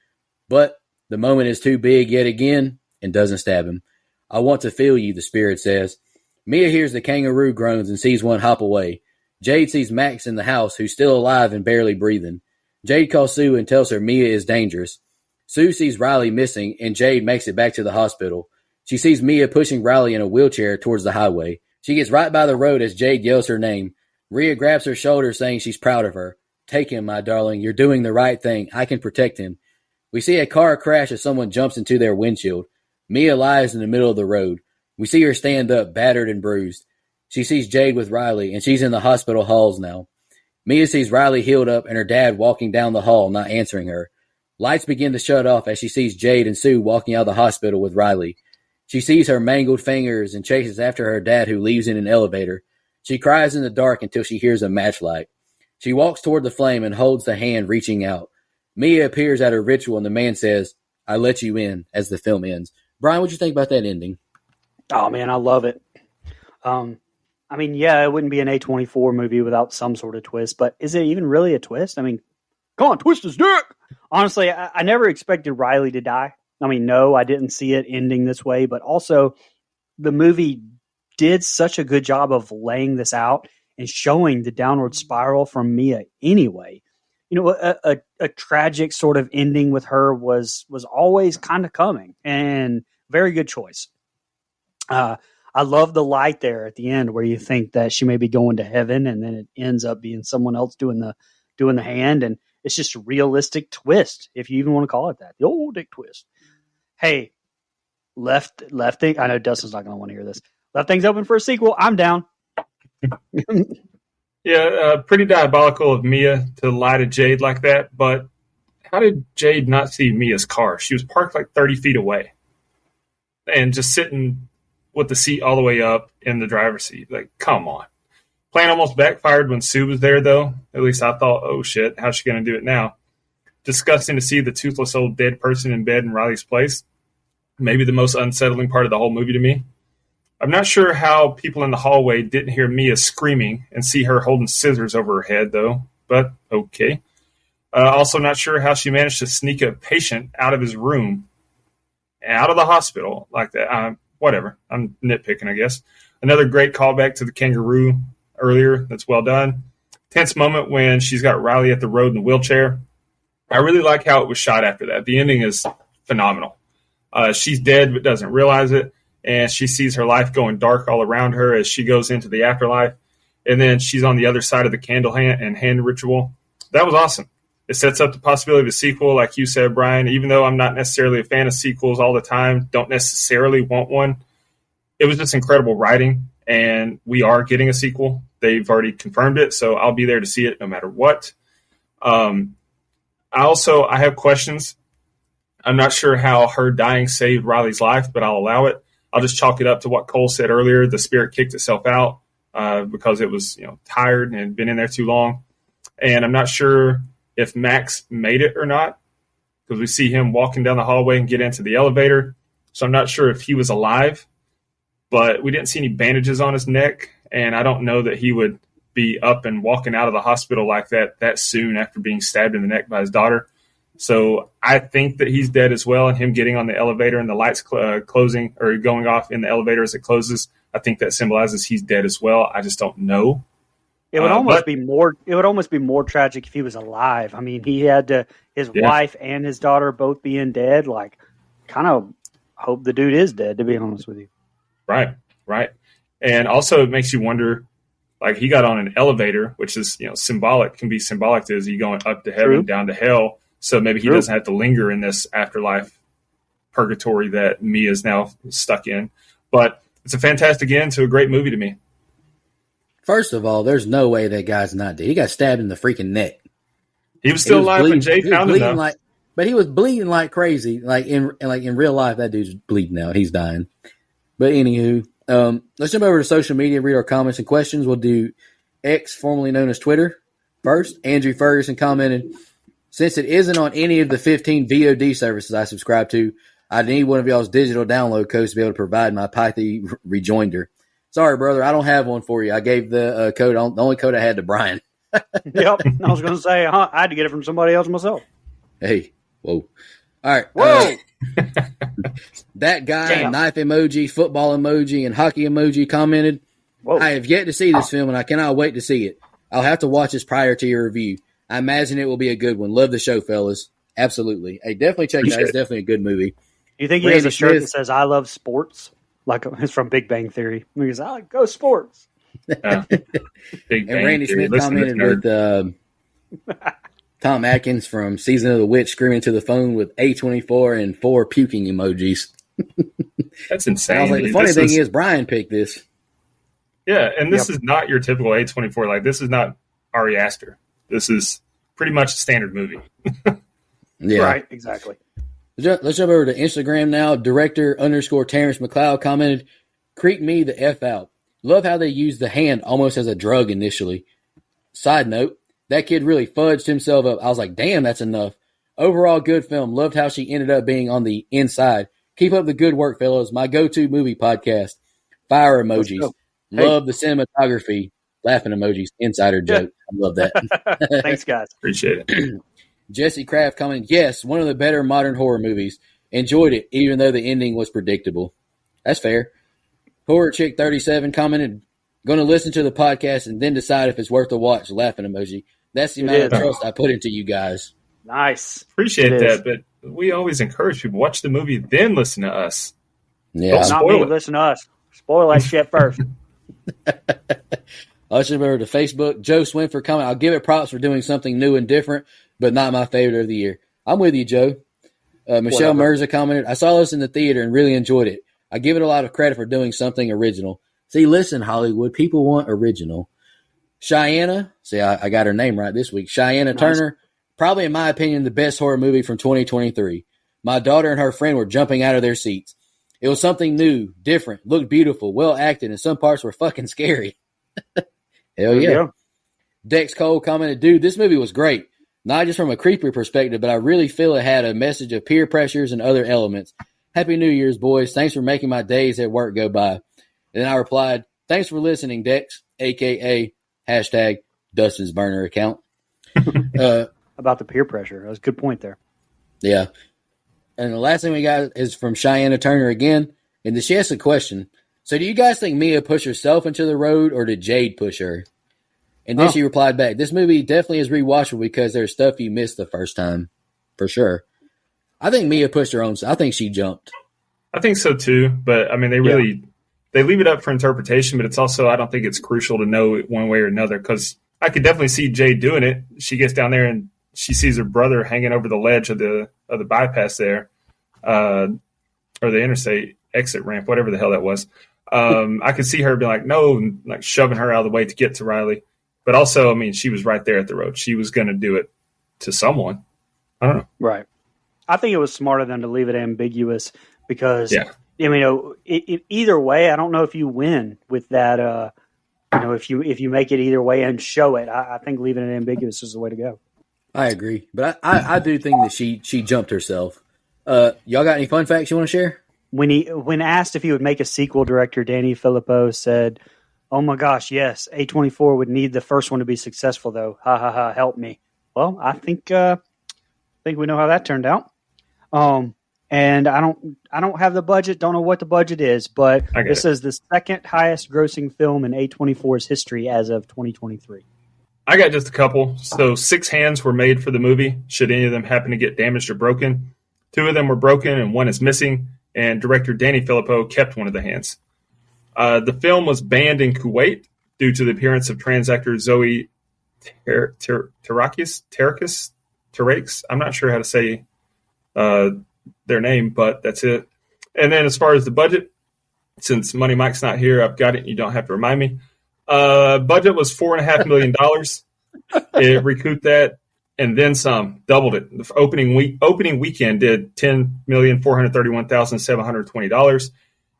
But the moment is too big yet again and doesn't stab him. I want to feel you, the spirit says. Mia hears the kangaroo groans and sees one hop away. Jade sees Max in the house, who's still alive and barely breathing. Jade calls Sue and tells her Mia is dangerous. Sue sees Riley missing, and Jade makes it back to the hospital. She sees Mia pushing Riley in a wheelchair towards the highway. She gets right by the road as Jade yells her name. Rhea grabs her shoulder, saying she's proud of her. Take him, my darling. You're doing the right thing. I can protect him. We see a car crash as someone jumps into their windshield. Mia lies in the middle of the road. We see her stand up, battered and bruised. She sees Jade with Riley, and she's in the hospital halls now. Mia sees Riley healed up and her dad walking down the hall, not answering her. Lights begin to shut off as she sees Jade and Sue walking out of the hospital with Riley. She sees her mangled fingers and chases after her dad, who leaves in an elevator. She cries in the dark until she hears a matchlight. She walks toward the flame and holds the hand reaching out. Mia appears at her ritual, and the man says, I let you in, as the film ends. Brian, what'd you think about that ending? Oh, man, I love it. I mean, yeah, it wouldn't be an A24 movie without some sort of twist, but is it even really a twist? I mean, come on, twist his dick! Honestly, I never expected Riley to die. I mean, no, I didn't see it ending this way, but also the movie did such a good job of laying this out and showing the downward spiral from Mia anyway. You know, a tragic sort of ending with her was always kind of coming, and very good choice. I love the light there at the end where you think that she may be going to heaven, and then it ends up being someone else doing the hand, and it's just a realistic twist, if you even want to call it that. The old dick twist. Hey, left thing. I know Dustin's not going to want to hear this. Left things open for a sequel. I'm down. Yeah, pretty diabolical of Mia to lie to Jade like that, but how did Jade not see Mia's car? She was parked like 30 feet away and just sitting with the seat all the way up in the driver's seat. Like, come on. Plan almost backfired when Sue was there, though. At least I thought, oh, shit, how's she going to do it now? Disgusting to see the toothless old dead person in bed in Riley's place. Maybe the most unsettling part of the whole movie to me. I'm not sure how people in the hallway didn't hear Mia screaming and see her holding scissors over her head, though. But okay. Also not sure how she managed to sneak a patient out of his room, out of the hospital like that. Whatever. I'm nitpicking, I guess. Another great callback to the kangaroo earlier. That's well done. Tense moment when she's got Riley at the road in the wheelchair. I really like how it was shot after that. The ending is phenomenal. She's dead but doesn't realize it, and she sees her life going dark all around her as she goes into the afterlife. And then she's on the other side of the candle hand ritual. That was awesome. It sets up the possibility of a sequel, like you said, Brian. Even though I'm not necessarily a fan of sequels all the time, don't necessarily want one. It was just incredible writing, and we are getting a sequel. They've already confirmed it, so I'll be there to see it no matter what. I have questions. I'm not sure how her dying saved Riley's life, but I'll allow it. I'll just chalk it up to what Cole said earlier. The spirit kicked itself out because it was tired and had been in there too long. And I'm not sure if Max made it or not, because we see him walking down the hallway and get into the elevator. So I'm not sure if he was alive, but we didn't see any bandages on his neck. And I don't know that he would be up and walking out of the hospital like that soon after being stabbed in the neck by his daughter. So I think that he's dead as well, and him getting on the elevator and the lights closing or going off in the elevator as it closes, I think that symbolizes he's dead as well. I just don't know. It would almost be more. It would almost be more tragic if he was alive. I mean, he had his wife and his daughter both being dead. Like, kind of hope the dude is dead. To be honest with you, right. And also, it makes you wonder. Like, he got on an elevator, which is symbolic. Can be symbolic to is he going up to heaven, down to hell. So maybe he doesn't have to linger in this afterlife purgatory that Mia's now stuck in. But it's a fantastic end to a great movie to me. First of all, there's no way that guy's not dead. He got stabbed in the freaking neck. He was still alive when Jay found him, though. But he was bleeding like crazy. Like in real life, that dude's bleeding out. He's dying. But anywho, let's jump over to social media, read our comments and questions. We'll do X, formerly known as Twitter, first. Andrew Ferguson commented, since it isn't on any of the 15 VOD services I subscribe to, I need one of y'all's digital download codes to be able to provide my Python rejoinder. Sorry, brother, I don't have one for you. I gave the code, the only code I had to Brian. Yep, I was going to say I had to get it from somebody else myself. Hey, whoa. All right. Whoa. That guy, Damn. knife emoji, football emoji, and hockey emoji commented, Whoa. I have yet to see this film, and I cannot wait to see it. I'll have to watch this prior to your review. I imagine it will be a good one. Love the show, fellas. Absolutely. Hey, definitely check it out. It's definitely a good movie. Do you think he has a shirt that says "I love sports"? Like it's from Big Bang Theory. He goes, "I like go sports." Big Bang And Randy Theory. Smith Listen to this commented nerd. with Tom Atkins from Season of the Witch screaming to the phone with A24 and 4 puking emojis. That's insane. I was like, the dude. funny This thing is Brian picked this. Yeah, and this is not your typical A24. Like, this is not Ari Aster. This is pretty much a standard movie. Yeah. Right, exactly. Let's jump over to Instagram now. Director _ Terrence McLeod commented, creep me the F out. Love how they used the hand almost as a drug initially. Side note, that kid really fudged himself up. I was like, damn, that's enough. Overall, good film. Loved how she ended up being on the inside. Keep up the good work, fellas. My go-to movie podcast. Fire emojis. Love the cinematography. Laughing emojis. Insider joke. I love that. Thanks, guys. Appreciate it. Jesse Kraft commented, yes, one of the better modern horror movies. Enjoyed it, even though the ending was predictable. That's fair. Horror Chick 37 commented, going to listen to the podcast and then decide if it's worth a watch. Laughing emoji. That's the amount of trust I put into you guys. Nice. Appreciate that, but we always encourage people, watch the movie, then listen to us. Yeah. Don't Not me. spoil it. Listen to us. Spoil that shit first. I'll jump over to Facebook. Joe Swinford comment, I'll give it props for doing something new and different, but not my favorite of the year. I'm with you, Joe. Michelle Mirza commented, I saw this in the theater and really enjoyed it. I give it a lot of credit for doing something original. See, listen, Hollywood, people want original. Cheyenne, see, I got her name right this week. Cheyenne Turner, probably in my opinion, the best horror movie from 2023. My daughter and her friend were jumping out of their seats. It was something new, different, looked beautiful, well acted, and some parts were fucking scary. Hell yeah. Dex Cole commented, dude, this movie was great. Not just from a creepy perspective, but I really feel it had a message of peer pressures and other elements. Happy New Year's, boys. Thanks for making my days at work go by. And then I replied, thanks for listening, Dex, a.k.a. hashtag Dustin's burner account. About the peer pressure. That was a good point there. Yeah. And the last thing we got is from Cheyenne Turner again. And she asked a question. So do you guys think Mia pushed herself into the road or did Jade push her? And then she replied back, this movie definitely is rewatchable because there's stuff you missed the first time. For sure. I think Mia pushed her own. I think she jumped. I think so too, but I mean, they leave it up for interpretation, but it's also, I don't think it's crucial to know it one way or another, because I could definitely see Jade doing it. She gets down there and she sees her brother hanging over the ledge of the bypass there, or the interstate exit ramp, whatever the hell that was. I could see her be like, no, and like shoving her out of the way to get to Riley. But also, I mean, she was right there at the road. She was going to do it to someone. I don't know. Right. I think it was smarter than to leave it ambiguous because, either way, I don't know if you win with that. If you make it either way and show it, I think leaving it ambiguous is the way to go. I agree, but I do think that she jumped herself. Y'all got any fun facts you want to share? When asked if he would make a sequel, director Danny Filippo said, "Oh my gosh, yes, A24 would need the first one to be successful, though. Ha ha ha! Help me." Well, I think we know how that turned out. And I don't have the budget. Don't know what the budget is, but this is the second highest grossing film in A24's history as of 2023. I got just a couple. So 6 hands were made for the movie. Should any of them happen to get damaged or broken, 2 of them were broken and 1 is missing. And director Danny Filippo kept 1 of the hands. The film was banned in Kuwait due to the appearance of trans actor Zoe Terakis. I'm not sure how to say their name, but that's it. And then as far as the budget, since Money Mike's not here, I've got it. You don't have to remind me. Budget was $4.5 million. It recouped that and then some, doubled it. The opening weekend did $10,431,720,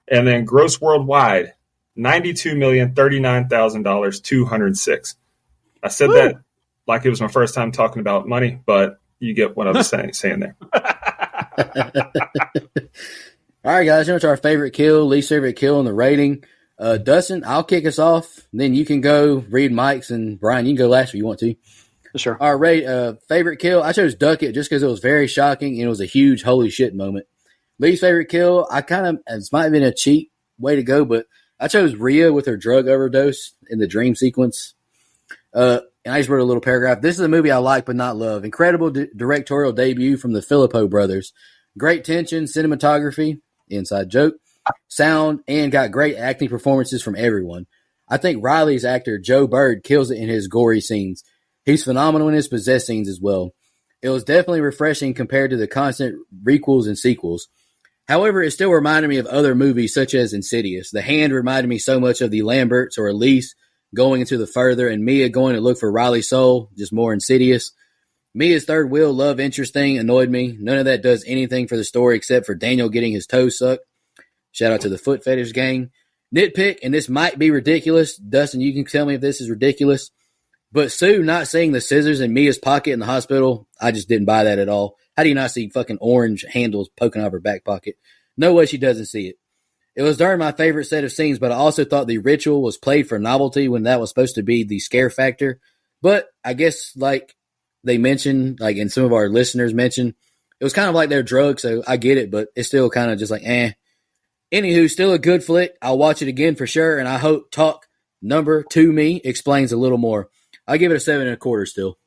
and then gross worldwide $92,039,206. I said that like it was my first time talking about money, but you get what I was saying there. All right, guys, to our favorite kill, least favorite kill, and the rating. Dustin, I'll kick us off. Then you can go read Mike's, and Brian, you can go last if you want to. Sure. All right, favorite kill. I chose Duckett just because it was very shocking and it was a huge holy shit moment. Least favorite kill, this might have been a cheap way to go, but I chose Rhea with her drug overdose in the dream sequence. And I just wrote a little paragraph. This is a movie I like but not love. Incredible directorial debut from the Filippo brothers. Great tension, cinematography, inside joke, sound, and got great acting performances from everyone. I think Riley's actor, Joe Bird, kills it in his gory scenes. He's phenomenal in his possessed scenes as well. It was definitely refreshing compared to the constant requels and sequels. However, it still reminded me of other movies such as Insidious. The Hand reminded me so much of the Lamberts or Elise going into the further, and Mia going to look for Riley's soul, just more Insidious. Mia's third wheel love interest thing annoyed me. None of that does anything for the story except for Daniel getting his toes sucked. Shout out to the foot fetish gang. Nitpick, and this might be ridiculous. Dustin, you can tell me if this is ridiculous. But Sue not seeing the scissors in Mia's pocket in the hospital, I just didn't buy that at all. How do you not see fucking orange handles poking out of her back pocket? No way she doesn't see it. It was during my favorite set of scenes, but I also thought the ritual was played for novelty when that was supposed to be the scare factor. But I guess, like they mentioned, like, and some of our listeners mentioned, it was kind of like their drug, so I get it, but it's still kind of just like, eh. Anywho, still a good flick. I'll watch it again for sure, and I hope Talk Number 2 Me explains a little more. I give it a 7.25 still.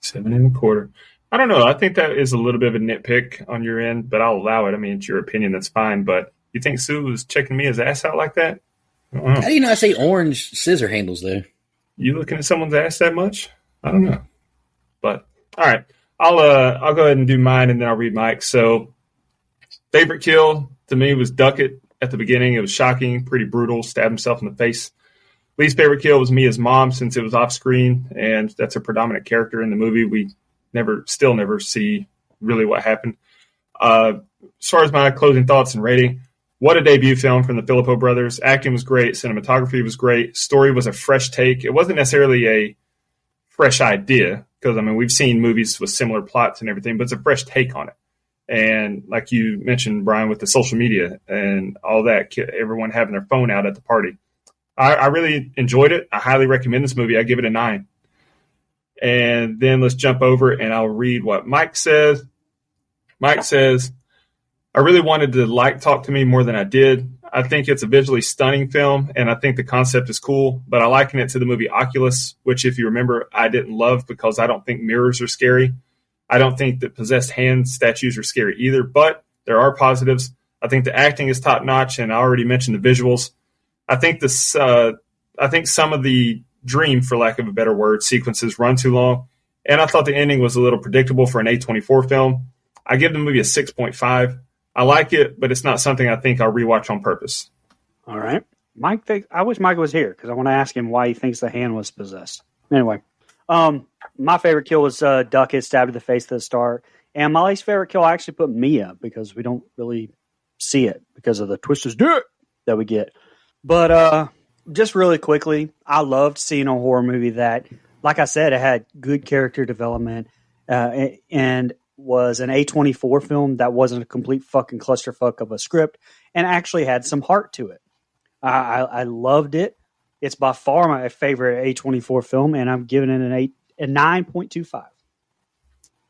7.25. I don't know. I think that is a little bit of a nitpick on your end, but I'll allow it. I mean, it's your opinion. That's fine. But you think Sue was checking Mia's ass out like that? How do you not see orange scissor handles there? You looking at someone's ass that much? I don't know. But all right, I'll go ahead and do mine, and then I'll read Mike. So, favorite kill to me was Duckett at the beginning. It was shocking, pretty brutal. Stabbed himself in the face. Least favorite kill was Mia's mom, since it was off screen, and that's a predominant character in the movie. We still never see really what happened. As far as my closing thoughts and rating, what a debut film from the Filippo brothers. Acting was great. Cinematography was great. Story was a fresh take. It wasn't necessarily a fresh idea, because, I mean, we've seen movies with similar plots and everything, but it's a fresh take on it. And like you mentioned, Brian, with the social media and all that, everyone having their phone out at the party. I really enjoyed it. I highly recommend this movie. I give it a 9. And then let's jump over and I'll read what Mike says. Mike says, I really wanted to Talk to Me more than I did. I think it's a visually stunning film, and I think the concept is cool, but I liken it to the movie Oculus, which, if you remember, I didn't love because I don't think mirrors are scary. I don't think that possessed hand statues are scary either, but there are positives. I think the acting is top notch, and I already mentioned the visuals. I think this. I think some of the dream, for lack of a better word, sequences run too long, and I thought the ending was a little predictable for an A24 film. I give the movie a 6.5. I like it, but it's not something I think I'll rewatch on purpose. All right. I wish Mike was here because I want to ask him why he thinks the hand was possessed. Anyway, my favorite kill was Duckett stabbed to the face at the start. And my least favorite kill, I actually put Mia because we don't really see it because of the twisted dick that we get. But just really quickly, I loved seeing a horror movie that, like I said, it had good character development and was an A24 film that wasn't a complete fucking clusterfuck of a script and actually had some heart to it. I loved it. It's by far my favorite A24 film, and I'm giving it a 9.25.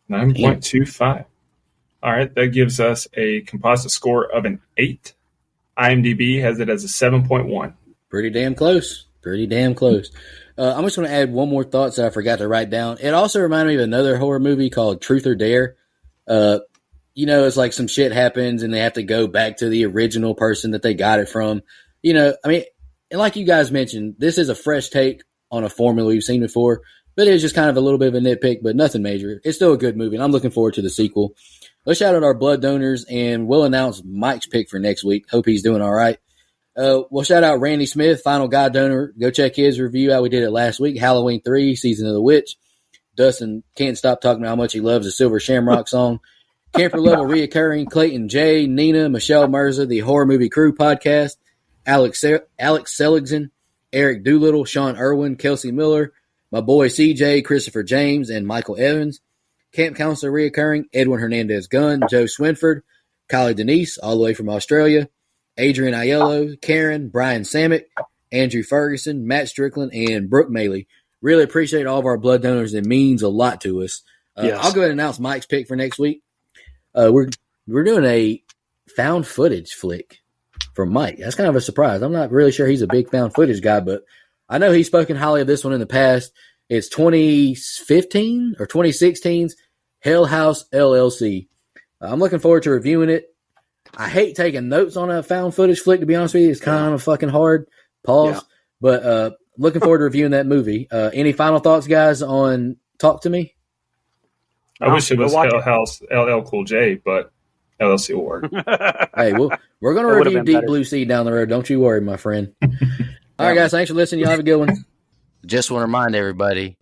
9.25. All right, that gives us a composite score of an 8. IMDb has it as a 7.1. Pretty damn close. Pretty damn close. I'm just going to add one more thought that I forgot to write down. It also reminded me of another horror movie called Truth or Dare. It's like some shit happens and they have to go back to the original person that they got it from. And like you guys mentioned, this is a fresh take on a formula we've seen before, but it's just kind of a little bit of a nitpick, but nothing major. It's still a good movie, and I'm looking forward to the sequel. Let's shout out our blood donors, and we'll announce Mike's pick for next week. Hope he's doing all right. We'll shout out Randy Smith, Final God donor. Go check his review out. We did it last week. Halloween 3, Season of the Witch. Dustin can't stop talking about how much he loves the Silver Shamrock song. Camper Level Reoccurring, Clayton J, Nina, Michelle Mirza, the Horror Movie Crew podcast, Alex Seligson, Eric Doolittle, Sean Irwin, Kelsey Miller, my boy CJ, Christopher James, and Michael Evans. Camp Counselor Reoccurring, Edwin Hernandez Gunn, Joe Swinford, Kylie Denise, all the way from Australia, Adrian Aiello, Karen, Brian Samick, Andrew Ferguson, Matt Strickland, and Brooke Maley. Really appreciate all of our blood donors. It means a lot to us. Yes. I'll go ahead and announce Mike's pick for next week. We're doing a found footage flick from Mike. That's kind of a surprise. I'm not really sure he's a big found footage guy, but I know he's spoken highly of this one in the past. It's 2015 or 2016's Hell House LLC. I'm looking forward to reviewing it. I hate taking notes on a found footage flick, to be honest with you. It's kind of fucking hard. Pause. Yeah. But looking forward to reviewing that movie. Any final thoughts, guys, on Talk to Me? I wish it was Hell House LL Cool J, but LLC will work. Hey, we're going to review Deep better. Blue Sea down the road. Don't you worry, my friend. All right, guys. Thanks for listening. Y'all have a good one. Just want to remind everybody.